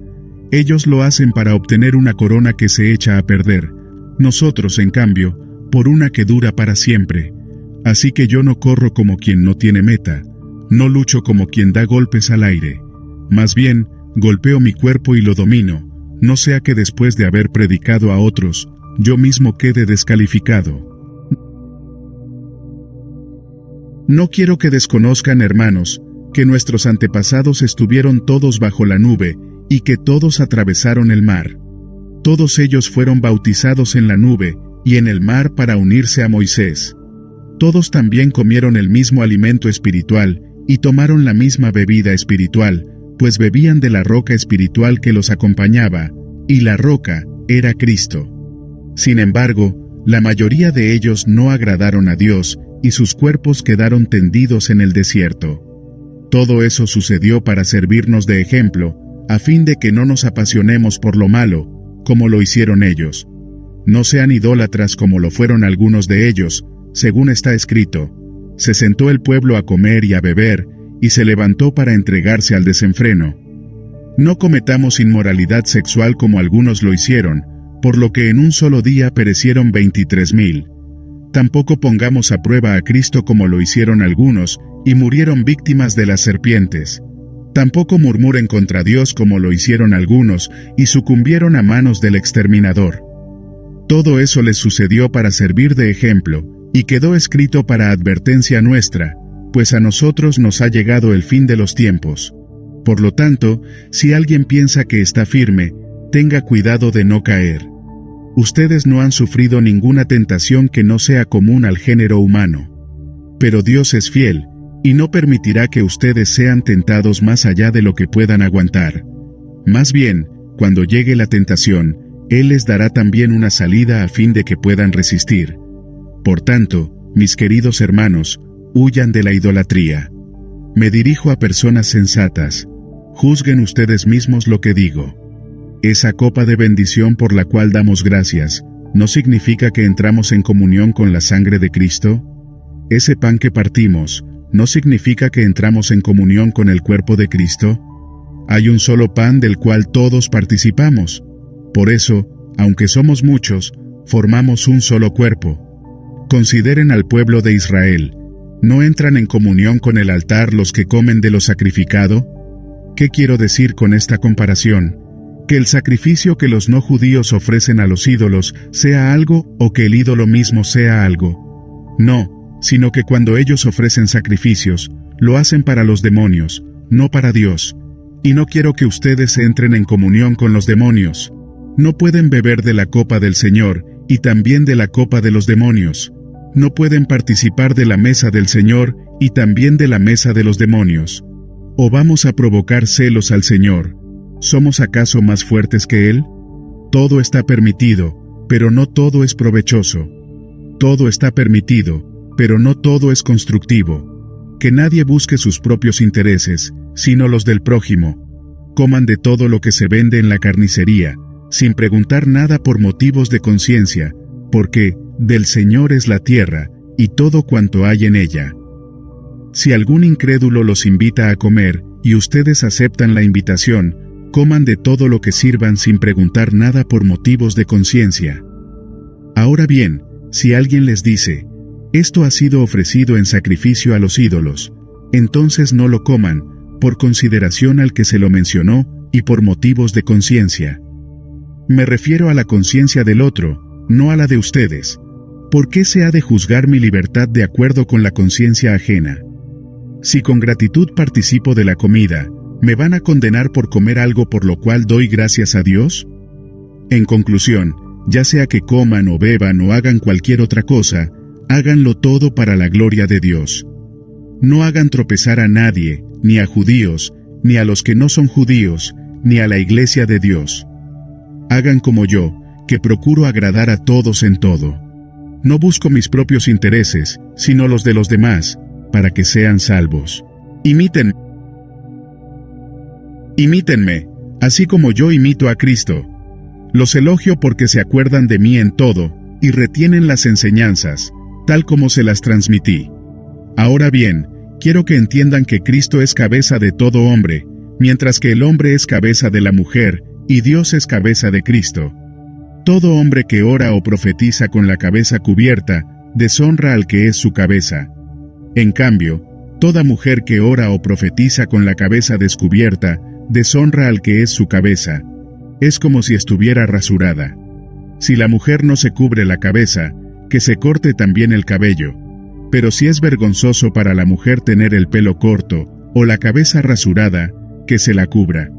Ellos lo hacen para obtener una corona que se echa a perder. Nosotros, en cambio, por una que dura para siempre. Así que yo no corro como quien no tiene meta. No lucho como quien da golpes al aire. Más bien, golpeo mi cuerpo y lo domino, no sea que después de haber predicado a otros, yo mismo quede descalificado. No quiero que desconozcan, hermanos, que nuestros antepasados estuvieron todos bajo la nube, y que todos atravesaron el mar. Todos ellos fueron bautizados en la nube, y en el mar para unirse a Moisés. Todos también comieron el mismo alimento espiritual, y tomaron la misma bebida espiritual, pues bebían de la roca espiritual que los acompañaba, y la roca era Cristo. Sin embargo, la mayoría de ellos no agradaron a Dios, y sus cuerpos quedaron tendidos en el desierto. Todo eso sucedió para servirnos de ejemplo, a fin de que no nos apasionemos por lo malo, como lo hicieron ellos. No sean idólatras como lo fueron algunos de ellos, según está escrito. Se sentó el pueblo a comer y a beber, y se levantó para entregarse al desenfreno. No cometamos inmoralidad sexual como algunos lo hicieron, por lo que en un solo día perecieron 23,000. Tampoco pongamos a prueba a Cristo como lo hicieron algunos, y murieron víctimas de las serpientes. Tampoco murmuren contra Dios como lo hicieron algunos, y sucumbieron a manos del exterminador. Todo eso les sucedió para servir de ejemplo, y quedó escrito para advertencia nuestra, pues a nosotros nos ha llegado el fin de los tiempos. Por lo tanto, si alguien piensa que está firme, tenga cuidado de no caer. Ustedes no han sufrido ninguna tentación que no sea común al género humano. Pero Dios es fiel, y no permitirá que ustedes sean tentados más allá de lo que puedan aguantar. Más bien, cuando llegue la tentación, Él les dará también una salida a fin de que puedan resistir. Por tanto, mis queridos hermanos, huyan de la idolatría. Me dirijo a personas sensatas. Juzguen ustedes mismos lo que digo. Esa copa de bendición por la cual damos gracias, ¿no significa que entramos en comunión con la sangre de Cristo? Ese pan que partimos, ¿no significa que entramos en comunión con el cuerpo de Cristo? Hay un solo pan del cual todos participamos. Por eso, aunque somos muchos, formamos un solo cuerpo. Consideren al pueblo de Israel. ¿No entran en comunión con el altar los que comen de lo sacrificado? ¿Qué quiero decir con esta comparación? Que el sacrificio que los no judíos ofrecen a los ídolos sea algo o que el ídolo mismo sea algo. No, sino que cuando ellos ofrecen sacrificios, lo hacen para los demonios, no para Dios. Y no quiero que ustedes entren en comunión con los demonios. No pueden beber de la copa del Señor y también de la copa de los demonios. No pueden participar de la mesa del Señor y también de la mesa de los demonios. ¿O vamos a provocar celos al Señor? ¿Somos acaso más fuertes que Él? Todo está permitido, pero no todo es provechoso. Todo está permitido, pero no todo es constructivo. Que nadie busque sus propios intereses, sino los del prójimo. Coman de todo lo que se vende en la carnicería, sin preguntar nada por motivos de conciencia, porque del Señor es la tierra, y todo cuanto hay en ella. Si algún incrédulo los invita a comer, y ustedes aceptan la invitación, coman de todo lo que sirvan sin preguntar nada por motivos de conciencia. Ahora bien, si alguien les dice, esto ha sido ofrecido en sacrificio a los ídolos, entonces no lo coman, por consideración al que se lo mencionó, y por motivos de conciencia. Me refiero a la conciencia del otro, no a la de ustedes. ¿Por qué se ha de juzgar mi libertad de acuerdo con la conciencia ajena? Si con gratitud participo de la comida, ¿me van a condenar por comer algo por lo cual doy gracias a Dios? En conclusión, ya sea que coman o beban o hagan cualquier otra cosa, háganlo todo para la gloria de Dios. No hagan tropezar a nadie, ni a judíos, ni a los que no son judíos, ni a la iglesia de Dios. Hagan como yo, que procuro agradar a todos en todo. No busco mis propios intereses, sino los de los demás, para que sean salvos. Imítenme, así como yo imito a Cristo. Los elogio porque se acuerdan de mí en todo, y retienen las enseñanzas, tal como se las transmití. Ahora bien, quiero que entiendan que Cristo es cabeza de todo hombre, mientras que el hombre es cabeza de la mujer, y Dios es cabeza de Cristo. Todo hombre que ora o profetiza con la cabeza cubierta, deshonra al que es su cabeza. En cambio, toda mujer que ora o profetiza con la cabeza descubierta, deshonra al que es su cabeza. Es como si estuviera rasurada. Si la mujer no se cubre la cabeza, que se corte también el cabello. Pero si es vergonzoso para la mujer tener el pelo corto, o la cabeza rasurada, que se la cubra.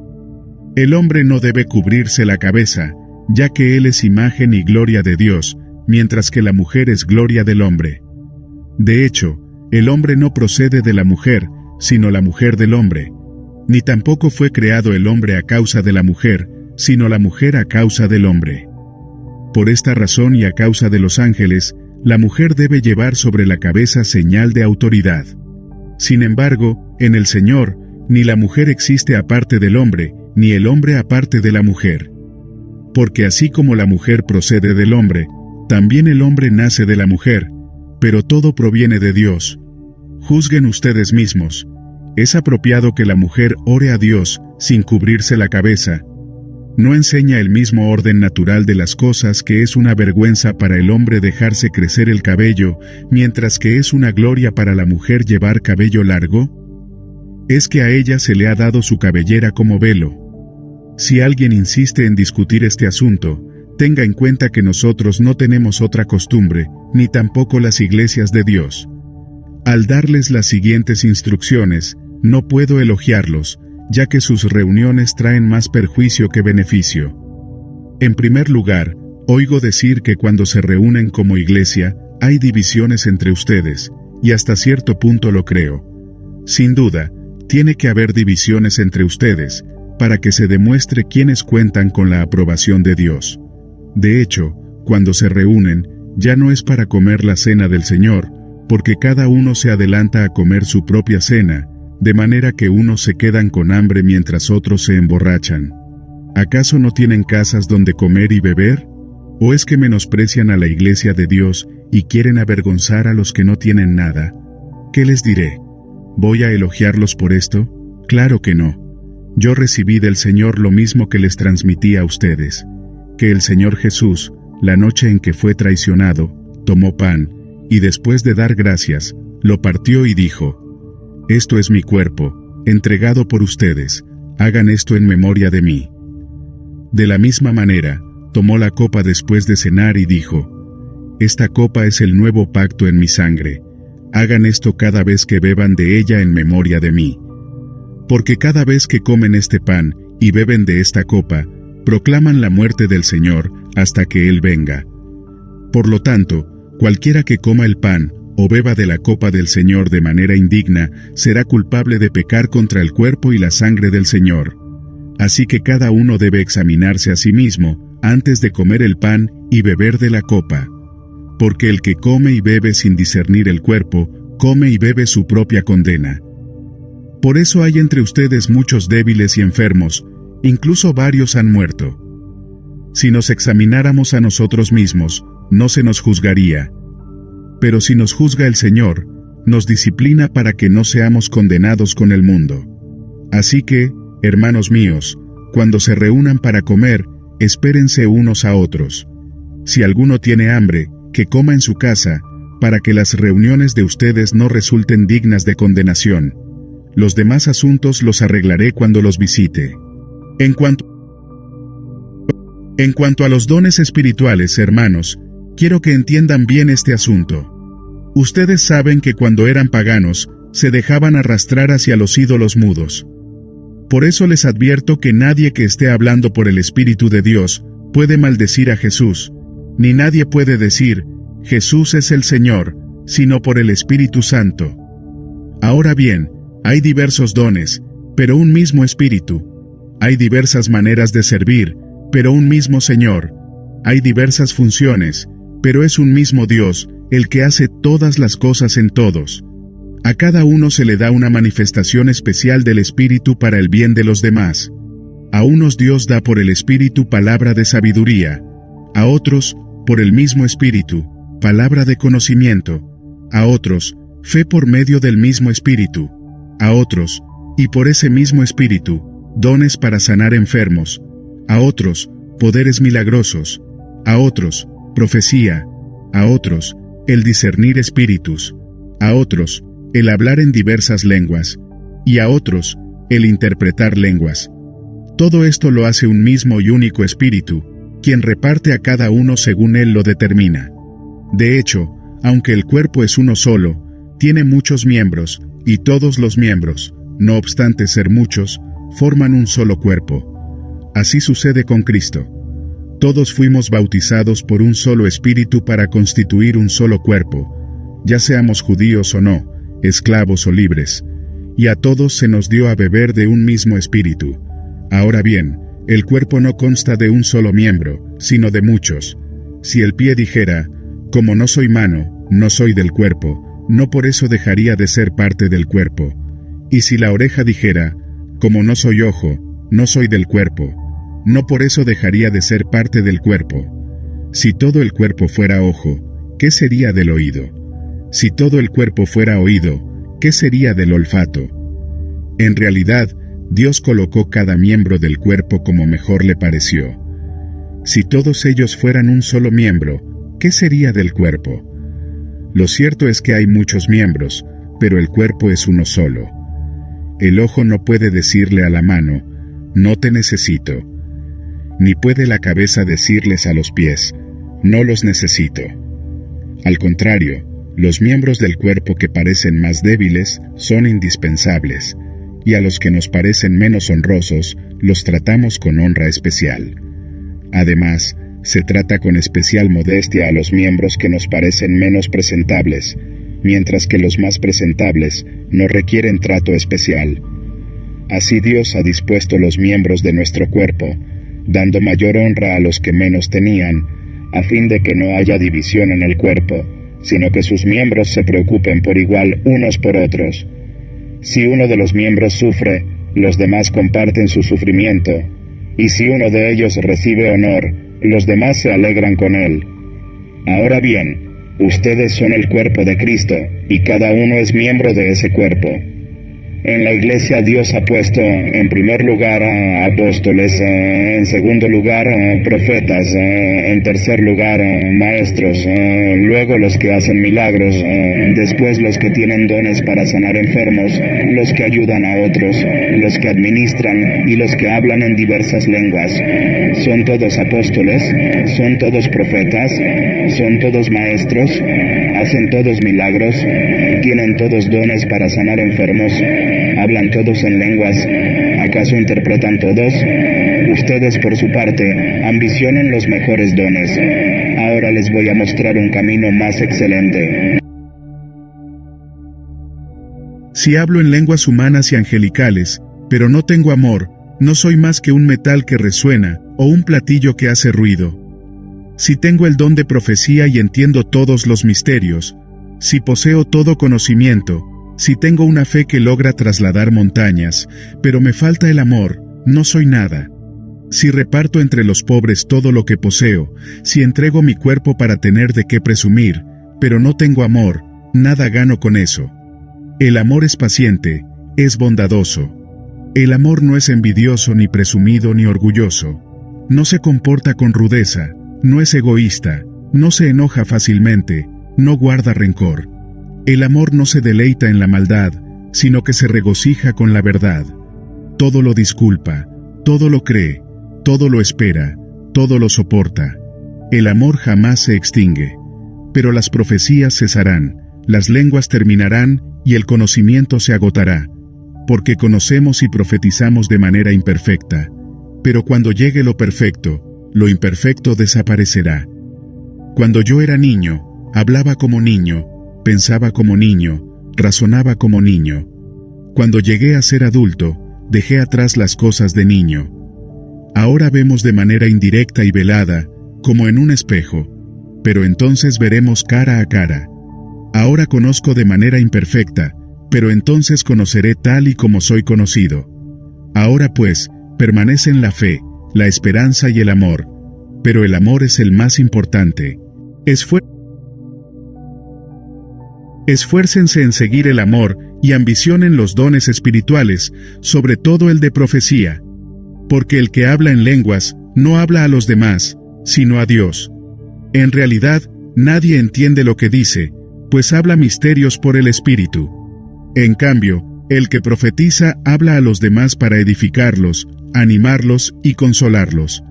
El hombre no debe cubrirse la cabeza, ya que él es imagen y gloria de Dios, mientras que la mujer es gloria del hombre. De hecho, el hombre no procede de la mujer, sino la mujer del hombre. Ni tampoco fue creado el hombre a causa de la mujer, sino la mujer a causa del hombre. Por esta razón y a causa de los ángeles, la mujer debe llevar sobre la cabeza señal de autoridad. Sin embargo, en el Señor, ni la mujer existe aparte del hombre, ni el hombre aparte de la mujer. Porque así como la mujer procede del hombre, también el hombre nace de la mujer, pero todo proviene de Dios. Juzguen ustedes mismos. ¿Es apropiado que la mujer ore a Dios sin cubrirse la cabeza? ¿No enseña el mismo orden natural de las cosas que es una vergüenza para el hombre dejarse crecer el cabello, mientras que es una gloria para la mujer llevar cabello largo? Es que a ella se le ha dado su cabellera como velo. Si alguien insiste en discutir este asunto, tenga en cuenta que nosotros no tenemos otra costumbre, ni tampoco las iglesias de Dios. Al darles las siguientes instrucciones, no puedo elogiarlos, ya que sus reuniones traen más perjuicio que beneficio. En primer lugar, oigo decir que cuando se reúnen como iglesia, hay divisiones entre ustedes, y hasta cierto punto lo creo. Sin duda, tiene que haber divisiones entre ustedes, para que se demuestre quiénes cuentan con la aprobación de Dios. De hecho, cuando se reúnen, ya no es para comer la cena del Señor, porque cada uno se adelanta a comer su propia cena, de manera que unos se quedan con hambre mientras otros se emborrachan. ¿Acaso no tienen casas donde comer y beber? ¿O es que menosprecian a la iglesia de Dios y quieren avergonzar a los que no tienen nada? ¿Qué les diré? ¿Voy a elogiarlos por esto? Claro que no. Yo recibí del Señor lo mismo que les transmití a ustedes, que el Señor Jesús, la noche en que fue traicionado, tomó pan, y después de dar gracias, lo partió y dijo: «Esto es mi cuerpo, entregado por ustedes, hagan esto en memoria de mí». De la misma manera, tomó la copa después de cenar y dijo: «Esta copa es el nuevo pacto en mi sangre, hagan esto cada vez que beban de ella en memoria de mí. Porque cada vez que comen este pan y beben de esta copa, proclaman la muerte del Señor hasta que Él venga. Por lo tanto, cualquiera que coma el pan o beba de la copa del Señor de manera indigna, será culpable de pecar contra el cuerpo y la sangre del Señor. Así que cada uno debe examinarse a sí mismo, antes de comer el pan y beber de la copa. Porque el que come y bebe sin discernir el cuerpo, come y bebe su propia condena. Por eso hay entre ustedes muchos débiles y enfermos, incluso varios han muerto. Si nos examináramos a nosotros mismos, no se nos juzgaría. Pero si nos juzga el Señor, nos disciplina para que no seamos condenados con el mundo. Así que, hermanos míos, cuando se reúnan para comer, espérense unos a otros. Si alguno tiene hambre, que coma en su casa, para que las reuniones de ustedes no resulten dignas de condenación. Los demás asuntos los arreglaré cuando los visite. En cuanto a los dones espirituales, hermanos, quiero que entiendan bien este asunto. Ustedes saben que cuando eran paganos, se dejaban arrastrar hacia los ídolos mudos. Por eso les advierto que nadie que esté hablando por el Espíritu de Dios puede maldecir a Jesús, ni nadie puede decir, Jesús es el Señor, sino por el Espíritu Santo. Ahora bien, hay diversos dones, pero un mismo Espíritu. Hay diversas maneras de servir, pero un mismo Señor. Hay diversas funciones, pero es un mismo Dios, el que hace todas las cosas en todos. A cada uno se le da una manifestación especial del Espíritu para el bien de los demás. A unos Dios da por el Espíritu palabra de sabiduría, a otros, por el mismo Espíritu, palabra de conocimiento, a otros, fe por medio del mismo Espíritu, a otros, y por ese mismo Espíritu, dones para sanar enfermos, a otros, poderes milagrosos, a otros, profecía, a otros, el discernir espíritus, a otros, el hablar en diversas lenguas, y a otros, el interpretar lenguas. Todo esto lo hace un mismo y único Espíritu, quien reparte a cada uno según Él lo determina. De hecho, aunque el cuerpo es uno solo, tiene muchos miembros, y todos los miembros, no obstante ser muchos, forman un solo cuerpo. Así sucede con Cristo. Todos fuimos bautizados por un solo Espíritu para constituir un solo cuerpo, ya seamos judíos o no, esclavos o libres, y a todos se nos dio a beber de un mismo Espíritu. Ahora bien, el cuerpo no consta de un solo miembro, sino de muchos. Si el pie dijera, como no soy mano, no soy del cuerpo, no por eso dejaría de ser parte del cuerpo. Y si la oreja dijera, como no soy ojo, no soy del cuerpo, no por eso dejaría de ser parte del cuerpo. Si todo el cuerpo fuera ojo, ¿qué sería del oído? Si todo el cuerpo fuera oído, ¿qué sería del olfato? En realidad, Dios colocó cada miembro del cuerpo como mejor le pareció. Si todos ellos fueran un solo miembro, ¿qué sería del cuerpo? Lo cierto es que hay muchos miembros, pero el cuerpo es uno solo. El ojo no puede decirle a la mano, no te necesito. Ni puede la cabeza decirles a los pies, no los necesito. Al contrario, los miembros del cuerpo que parecen más débiles son indispensables, y a los que nos parecen menos honrosos, los tratamos con honra especial. Además, se trata con especial modestia a los miembros que nos parecen menos presentables, mientras que los más presentables no requieren trato especial. Así Dios ha dispuesto los miembros de nuestro cuerpo, dando mayor honra a los que menos tenían, a fin de que no haya división en el cuerpo, sino que sus miembros se preocupen por igual unos por otros. Si uno de los miembros sufre, los demás comparten su sufrimiento, y si uno de ellos recibe honor, los demás se alegran con él. Ahora bien, ustedes son el cuerpo de Cristo, y cada uno es miembro de ese cuerpo. En la Iglesia Dios ha puesto en primer lugar a apóstoles, en segundo lugar profetas, en tercer lugar maestros, luego los que hacen milagros, después los que tienen dones para sanar enfermos, los que ayudan a otros, los que administran y los que hablan en diversas lenguas. ¿Son todos apóstoles? ¿Son todos profetas? ¿Son todos maestros? ¿Hacen todos milagros? ¿Tienen todos dones para sanar enfermos? ¿Hablan todos en lenguas? ¿Acaso interpretan todos? Ustedes, por su parte, ambicionen los mejores dones. Ahora les voy a mostrar un camino más excelente. Si hablo en lenguas humanas y angelicales, pero no tengo amor, no soy más que un metal que resuena, o un platillo que hace ruido. Si tengo el don de profecía y entiendo todos los misterios, si poseo todo conocimiento, si tengo una fe que logra trasladar montañas, pero me falta el amor, no soy nada. Si reparto entre los pobres todo lo que poseo, si entrego mi cuerpo para tener de qué presumir, pero no tengo amor, nada gano con eso. El amor es paciente, es bondadoso. El amor no es envidioso ni presumido ni orgulloso. No se comporta con rudeza, no es egoísta, no se enoja fácilmente, no guarda rencor. El amor no se deleita en la maldad, sino que se regocija con la verdad. Todo lo disculpa, todo lo cree, todo lo espera, todo lo soporta. El amor jamás se extingue. Pero las profecías cesarán, las lenguas terminarán y el conocimiento se agotará, porque conocemos y profetizamos de manera imperfecta. Pero cuando llegue lo perfecto, lo imperfecto desaparecerá. Cuando yo era niño, hablaba como niño, pensaba como niño, razonaba como niño. Cuando llegué a ser adulto, dejé atrás las cosas de niño. Ahora vemos de manera indirecta y velada, como en un espejo, pero entonces veremos cara a cara. Ahora conozco de manera imperfecta, pero entonces conoceré tal y como soy conocido. Ahora pues, permanecen la fe, la esperanza y el amor, pero el amor es el más importante. Esfuércense en seguir el amor y ambicionen los dones espirituales, sobre todo el de profecía. Porque el que habla en lenguas, no habla a los demás, sino a Dios. En realidad, nadie entiende lo que dice, pues habla misterios por el Espíritu. En cambio, el que profetiza habla a los demás para edificarlos, animarlos y consolarlos.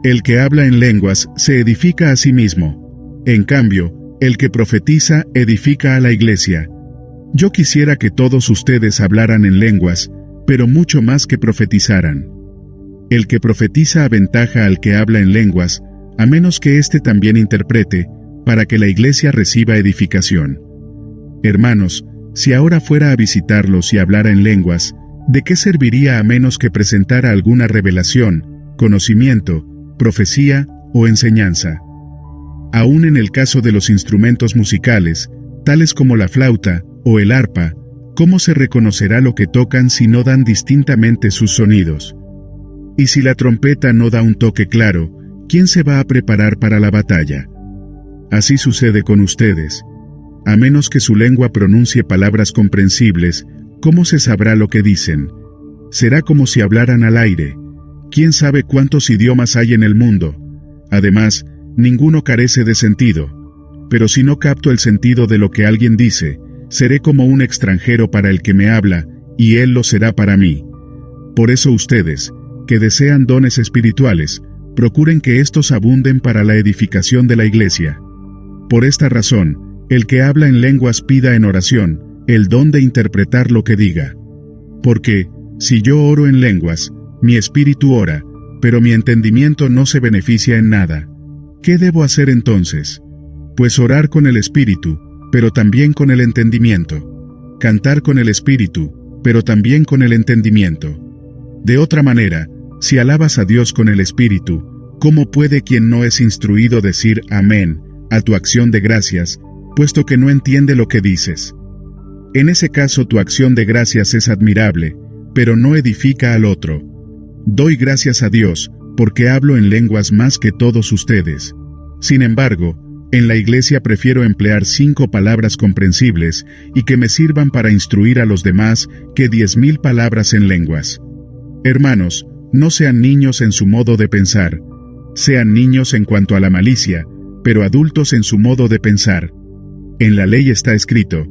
El que habla en lenguas se edifica a sí mismo. En cambio, el que profetiza edifica a la iglesia. Yo quisiera que todos ustedes hablaran en lenguas, pero mucho más que profetizaran. El que profetiza aventaja al que habla en lenguas, a menos que éste también interprete, para que la iglesia reciba edificación. Hermanos, si ahora fuera a visitarlos y hablara en lenguas, ¿de qué serviría a menos que presentara alguna revelación, conocimiento, profecía o enseñanza? Aún en el caso de los instrumentos musicales, tales como la flauta o el arpa, ¿cómo se reconocerá lo que tocan si no dan distintamente sus sonidos? Y si la trompeta no da un toque claro, ¿quién se va a preparar para la batalla? Así sucede con ustedes. A menos que su lengua pronuncie palabras comprensibles, ¿cómo se sabrá lo que dicen? Será como si hablaran al aire. ¿Quién sabe cuántos idiomas hay en el mundo? Además, ninguno carece de sentido. Pero si no capto el sentido de lo que alguien dice, seré como un extranjero para el que me habla, y él lo será para mí. Por eso ustedes, que desean dones espirituales, procuren que éstos abunden para la edificación de la iglesia. Por esta razón, el que habla en lenguas pida en oración el don de interpretar lo que diga. Porque, si yo oro en lenguas, mi espíritu ora, pero mi entendimiento no se beneficia en nada. ¿Qué debo hacer entonces? Pues orar con el espíritu, pero también con el entendimiento. Cantar con el espíritu, pero también con el entendimiento. De otra manera, si alabas a Dios con el espíritu, ¿cómo puede quien no es instruido decir amén a tu acción de gracias, puesto que no entiende lo que dices? En ese caso tu acción de gracias es admirable, pero no edifica al otro. Doy gracias a Dios, porque hablo en lenguas más que todos ustedes. Sin embargo, en la iglesia prefiero emplear 5 palabras comprensibles y que me sirvan para instruir a los demás que 10.000 palabras en lenguas. Hermanos, no sean niños en su modo de pensar. Sean niños en cuanto a la malicia, pero adultos en su modo de pensar. En la ley está escrito: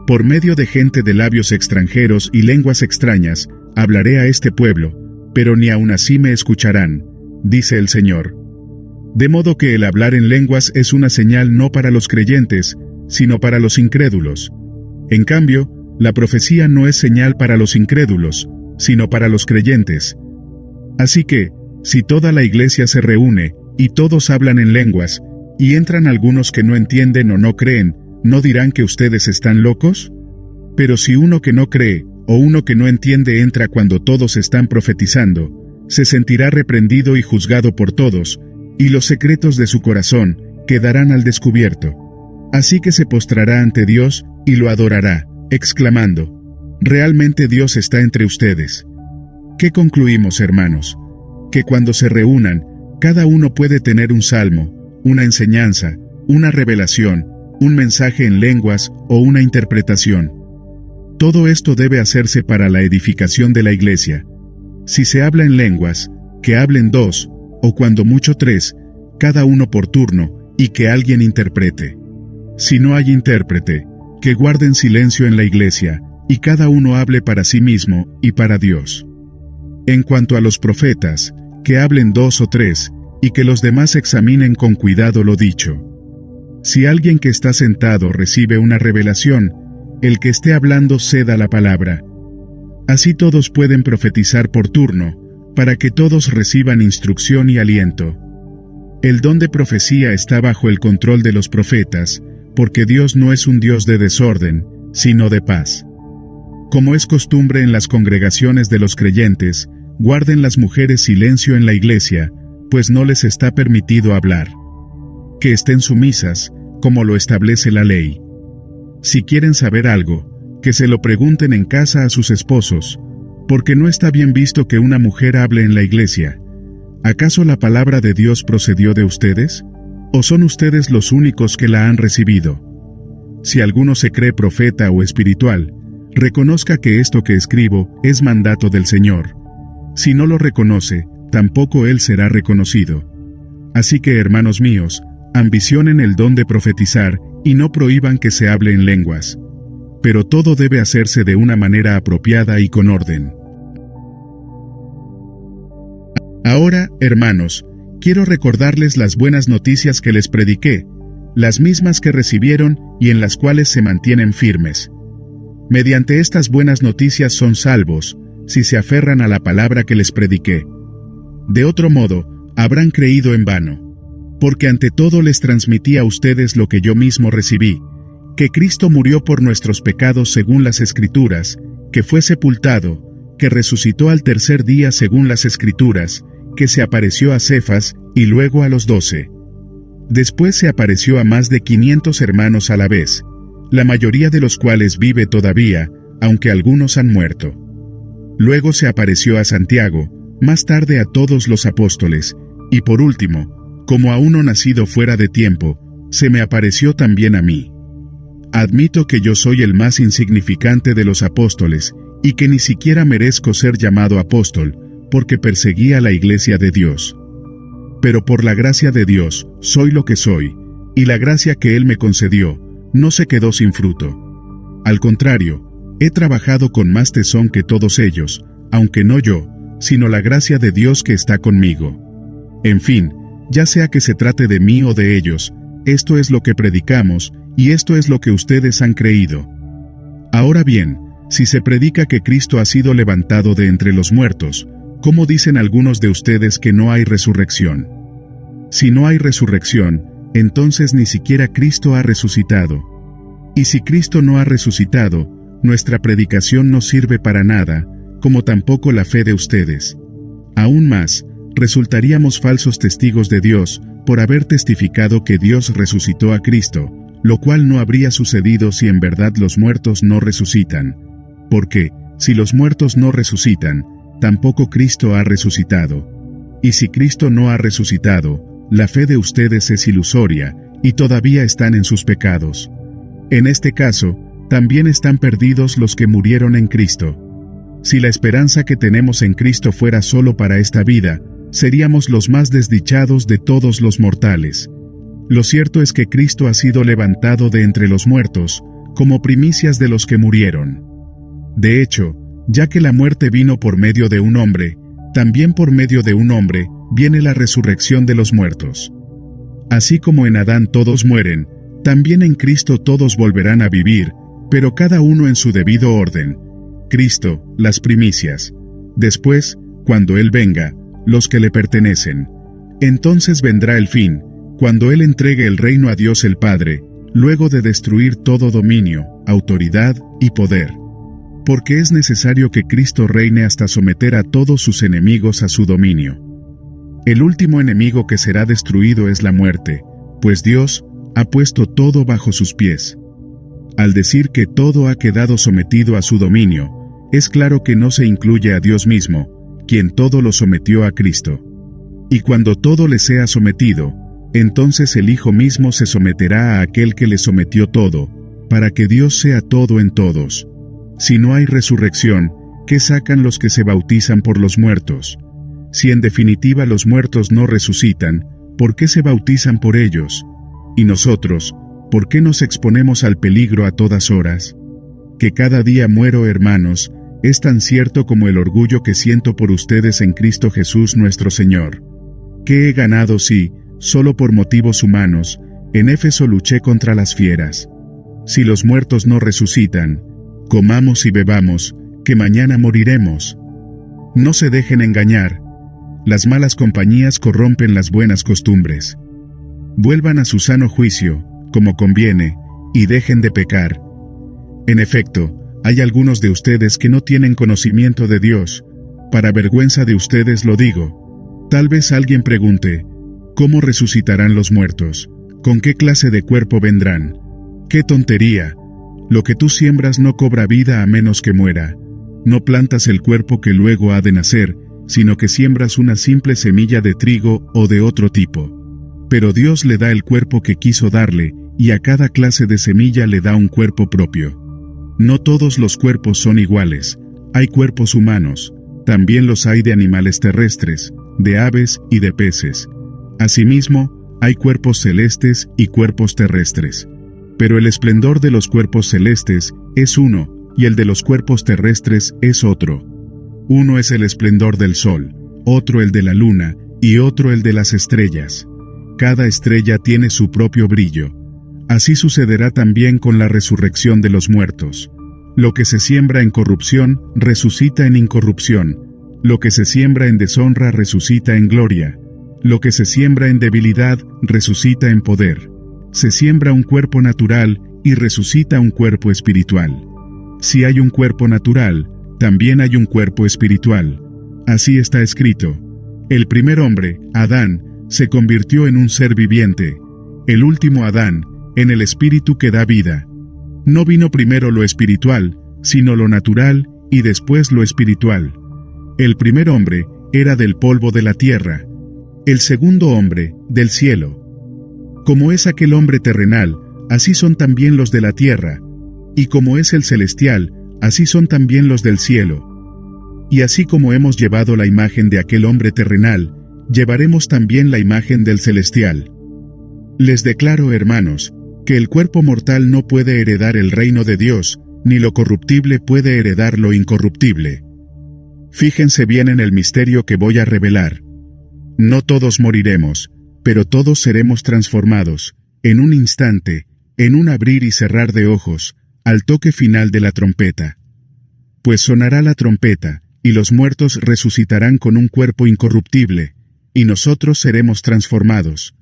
por medio de gente de labios extranjeros y lenguas extrañas, hablaré a este pueblo, pero ni aun así me escucharán, dice el Señor. De modo que el hablar en lenguas es una señal no para los creyentes, sino para los incrédulos. En cambio, la profecía no es señal para los incrédulos, sino para los creyentes. Así que, si toda la iglesia se reúne, y todos hablan en lenguas, y entran algunos que no entienden o no creen, ¿no dirán que ustedes están locos? Pero si uno que no cree, o uno que no entiende entra cuando todos están profetizando, se sentirá reprendido y juzgado por todos, y los secretos de su corazón quedarán al descubierto. Así que se postrará ante Dios y lo adorará, exclamando: realmente Dios está entre ustedes. ¿Qué concluimos, hermanos? Que cuando se reúnan, cada uno puede tener un salmo, una enseñanza, una revelación, un mensaje en lenguas o una interpretación. Todo esto debe hacerse para la edificación de la iglesia. Si se habla en lenguas, que hablen 2, o cuando mucho 3, cada uno por turno, y que alguien interprete. Si no hay intérprete, que guarden silencio en la iglesia, y cada uno hable para sí mismo y para Dios. En cuanto a los profetas, que hablen 2 o 3, y que los demás examinen con cuidado lo dicho. Si alguien que está sentado recibe una revelación, el que esté hablando ceda la palabra. Así todos pueden profetizar por turno, para que todos reciban instrucción y aliento. El don de profecía está bajo el control de los profetas, porque Dios no es un Dios de desorden, sino de paz. Como es costumbre en las congregaciones de los creyentes, guarden las mujeres silencio en la iglesia, pues no les está permitido hablar. Que estén sumisas, como lo establece la ley. Si quieren saber algo, que se lo pregunten en casa a sus esposos, porque no está bien visto que una mujer hable en la iglesia. ¿Acaso la palabra de Dios procedió de ustedes? ¿O son ustedes los únicos que la han recibido? Si alguno se cree profeta o espiritual, reconozca que esto que escribo es mandato del Señor. Si no lo reconoce, tampoco él será reconocido. Así que, hermanos míos, ambicionen el don de profetizar y no prohíban que se hable en lenguas. Pero todo debe hacerse de una manera apropiada y con orden. Ahora, hermanos, quiero recordarles las buenas noticias que les prediqué, las mismas que recibieron y en las cuales se mantienen firmes. Mediante estas buenas noticias son salvos, si se aferran a la palabra que les prediqué. De otro modo, habrán creído en vano. Porque ante todo les transmití a ustedes lo que yo mismo recibí, que Cristo murió por nuestros pecados según las Escrituras, que fue sepultado, que resucitó al tercer día según las Escrituras, que se apareció a Cefas y luego a los 12. Después se apareció a más de 500 hermanos a la vez, la mayoría de los cuales vive todavía, aunque algunos han muerto. Luego se apareció a Santiago, más tarde a todos los apóstoles, y por último, como a uno nacido fuera de tiempo, se me apareció también a mí. Admito que yo soy el más insignificante de los apóstoles, y que ni siquiera merezco ser llamado apóstol, porque perseguí a la iglesia de Dios. Pero por la gracia de Dios, soy lo que soy, y la gracia que Él me concedió, no se quedó sin fruto. Al contrario, he trabajado con más tesón que todos ellos, aunque no yo, sino la gracia de Dios que está conmigo. En fin, ya sea que se trate de mí o de ellos, esto es lo que predicamos, y esto es lo que ustedes han creído. Ahora bien, si se predica que Cristo ha sido levantado de entre los muertos, ¿cómo dicen algunos de ustedes que no hay resurrección? Si no hay resurrección, entonces ni siquiera Cristo ha resucitado. Y si Cristo no ha resucitado, nuestra predicación no sirve para nada, como tampoco la fe de ustedes. Aún más, resultaríamos falsos testigos de Dios, por haber testificado que Dios resucitó a Cristo, lo cual no habría sucedido si en verdad los muertos no resucitan. Porque, si los muertos no resucitan, tampoco Cristo ha resucitado. Y si Cristo no ha resucitado, la fe de ustedes es ilusoria, y todavía están en sus pecados. En este caso, también están perdidos los que murieron en Cristo. Si la esperanza que tenemos en Cristo fuera solo para esta vida, seríamos los más desdichados de todos los mortales. Lo cierto es que Cristo ha sido levantado de entre los muertos, como primicias de los que murieron. De hecho, ya que la muerte vino por medio de un hombre, también por medio de un hombre, viene la resurrección de los muertos. Así como en Adán todos mueren, también en Cristo todos volverán a vivir, pero cada uno en su debido orden. Cristo, las primicias. Después, cuando Él venga, los que le pertenecen. Entonces vendrá el fin, cuando Él entregue el reino a Dios el Padre, luego de destruir todo dominio, autoridad y poder. Porque es necesario que Cristo reine hasta someter a todos sus enemigos a su dominio. El último enemigo que será destruido es la muerte, pues Dios ha puesto todo bajo sus pies. Al decir que todo ha quedado sometido a su dominio, es claro que no se incluye a Dios mismo, quien todo lo sometió a Cristo. Y cuando todo le sea sometido, entonces el Hijo mismo se someterá a aquel que le sometió todo, para que Dios sea todo en todos. Si no hay resurrección, ¿qué sacan los que se bautizan por los muertos? Si en definitiva los muertos no resucitan, ¿por qué se bautizan por ellos? Y nosotros, ¿por qué nos exponemos al peligro a todas horas? Que cada día muero, hermanos, es tan cierto como el orgullo que siento por ustedes en Cristo Jesús nuestro Señor. ¿Qué he ganado si, solo por motivos humanos, en Éfeso luché contra las fieras? Si los muertos no resucitan, comamos y bebamos, que mañana moriremos. No se dejen engañar. Las malas compañías corrompen las buenas costumbres. Vuelvan a su sano juicio, como conviene, y dejen de pecar. En efecto, hay algunos de ustedes que no tienen conocimiento de Dios. Para vergüenza de ustedes lo digo. Tal vez alguien pregunte, ¿cómo resucitarán los muertos? ¿Con qué clase de cuerpo vendrán? ¡Qué tontería! Lo que tú siembras no cobra vida a menos que muera. No plantas el cuerpo que luego ha de nacer, sino que siembras una simple semilla de trigo o de otro tipo. Pero Dios le da el cuerpo que quiso darle, y a cada clase de semilla le da un cuerpo propio. No todos los cuerpos son iguales. Hay cuerpos humanos, también los hay de animales terrestres, de aves y de peces. Asimismo, hay cuerpos celestes y cuerpos terrestres. Pero el esplendor de los cuerpos celestes es uno, y el de los cuerpos terrestres es otro. Uno es el esplendor del sol, otro el de la luna, y otro el de las estrellas. Cada estrella tiene su propio brillo. Así sucederá también con la resurrección de los muertos. Lo que se siembra en corrupción, resucita en incorrupción. Lo que se siembra en deshonra, resucita en gloria. Lo que se siembra en debilidad, resucita en poder. Se siembra un cuerpo natural y resucita un cuerpo espiritual. Si hay un cuerpo natural, también hay un cuerpo espiritual. Así está escrito. El primer hombre, Adán, se convirtió en un ser viviente. El último Adán, en el espíritu que da vida. No vino primero lo espiritual, sino lo natural, y después lo espiritual. El primer hombre era del polvo de la tierra. El segundo hombre, del cielo. Como es aquel hombre terrenal, así son también los de la tierra. Y como es el celestial, así son también los del cielo. Y así como hemos llevado la imagen de aquel hombre terrenal, llevaremos también la imagen del celestial. Les declaro, hermanos, que el cuerpo mortal no puede heredar el reino de Dios, ni lo corruptible puede heredar lo incorruptible. Fíjense bien en el misterio que voy a revelar. No todos moriremos, pero todos seremos transformados, en un instante, en un abrir y cerrar de ojos, al toque final de la trompeta. Pues sonará la trompeta, y los muertos resucitarán con un cuerpo incorruptible, y nosotros seremos transformados.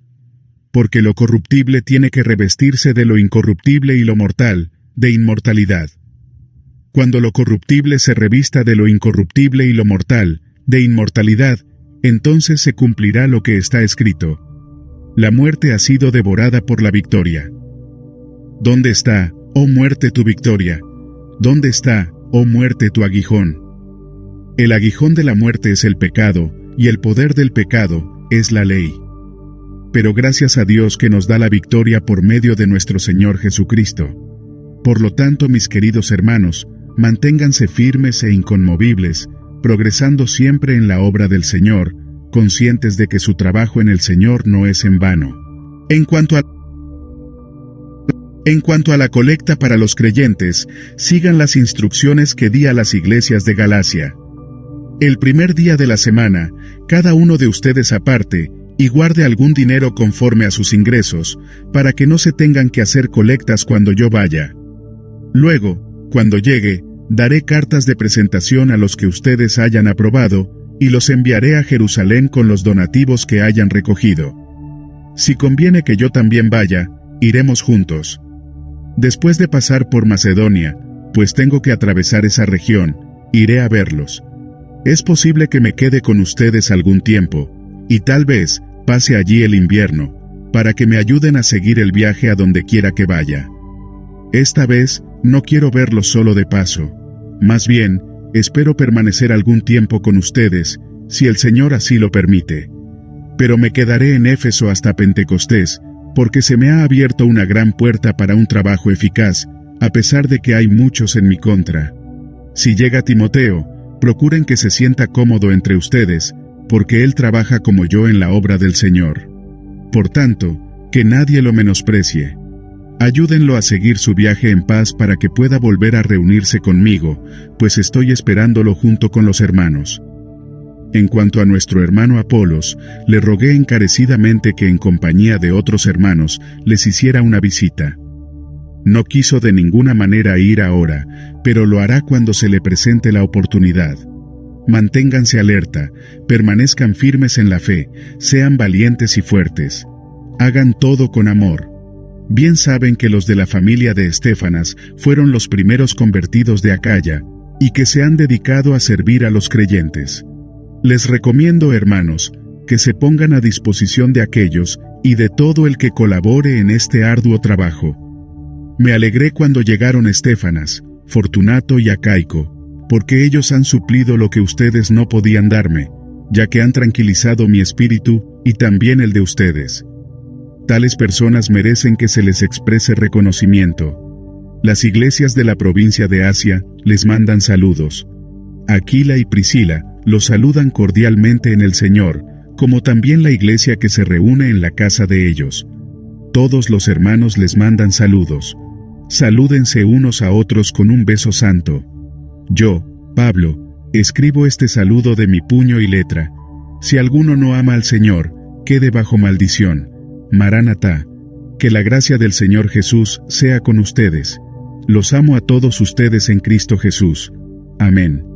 Porque lo corruptible tiene que revestirse de lo incorruptible y lo mortal, de inmortalidad. Cuando lo corruptible se revista de lo incorruptible y lo mortal, de inmortalidad, entonces se cumplirá lo que está escrito. La muerte ha sido devorada por la victoria. ¿Dónde está, oh muerte, tu victoria? ¿Dónde está, oh muerte, tu aguijón? El aguijón de la muerte es el pecado, y el poder del pecado es la ley. Pero gracias a Dios que nos da la victoria por medio de nuestro Señor Jesucristo. Por lo tanto, mis queridos hermanos, manténganse firmes e inconmovibles, progresando siempre en la obra del Señor, conscientes de que su trabajo en el Señor no es en vano. En cuanto a la colecta para los creyentes, sigan las instrucciones que di a las iglesias de Galacia. El primer día de la semana, cada uno de ustedes aparte, y guarde algún dinero conforme a sus ingresos, para que no se tengan que hacer colectas cuando yo vaya. Luego, cuando llegue, daré cartas de presentación a los que ustedes hayan aprobado, y los enviaré a Jerusalén con los donativos que hayan recogido. Si conviene que yo también vaya, iremos juntos. Después de pasar por Macedonia, pues tengo que atravesar esa región, iré a verlos. Es posible que me quede con ustedes algún tiempo, y tal vez pase allí el invierno, para que me ayuden a seguir el viaje a donde quiera que vaya. Esta vez, no quiero verlos solo de paso. Más bien, espero permanecer algún tiempo con ustedes, si el Señor así lo permite. Pero me quedaré en Éfeso hasta Pentecostés, porque se me ha abierto una gran puerta para un trabajo eficaz, a pesar de que hay muchos en mi contra. Si llega Timoteo, procuren que se sienta cómodo entre ustedes, porque él trabaja como yo en la obra del Señor. Por tanto, que nadie lo menosprecie. Ayúdenlo a seguir su viaje en paz para que pueda volver a reunirse conmigo, pues estoy esperándolo junto con los hermanos. En cuanto a nuestro hermano Apolos, le rogué encarecidamente que en compañía de otros hermanos les hiciera una visita. No quiso de ninguna manera ir ahora, pero lo hará cuando se le presente la oportunidad. Manténganse alerta, permanezcan firmes en la fe, sean valientes y fuertes. Hagan todo con amor. Bien saben que los de la familia de Estéfanas fueron los primeros convertidos de Acaya, y que se han dedicado a servir a los creyentes. Les recomiendo, hermanos, que se pongan a disposición de aquellos y de todo el que colabore en este arduo trabajo. Me alegré cuando llegaron Estéfanas, Fortunato y Acaico, porque ellos han suplido lo que ustedes no podían darme, ya que han tranquilizado mi espíritu y también el de ustedes. Tales personas merecen que se les exprese reconocimiento. Las iglesias de la provincia de Asia les mandan saludos. Aquila y Priscila los saludan cordialmente en el Señor, como también la iglesia que se reúne en la casa de ellos. Todos los hermanos les mandan saludos. Salúdense unos a otros con un beso santo. Yo, Pablo, escribo este saludo de mi puño y letra. Si alguno no ama al Señor, quede bajo maldición. Maranatá. Que la gracia del Señor Jesús sea con ustedes. Los amo a todos ustedes en Cristo Jesús. Amén.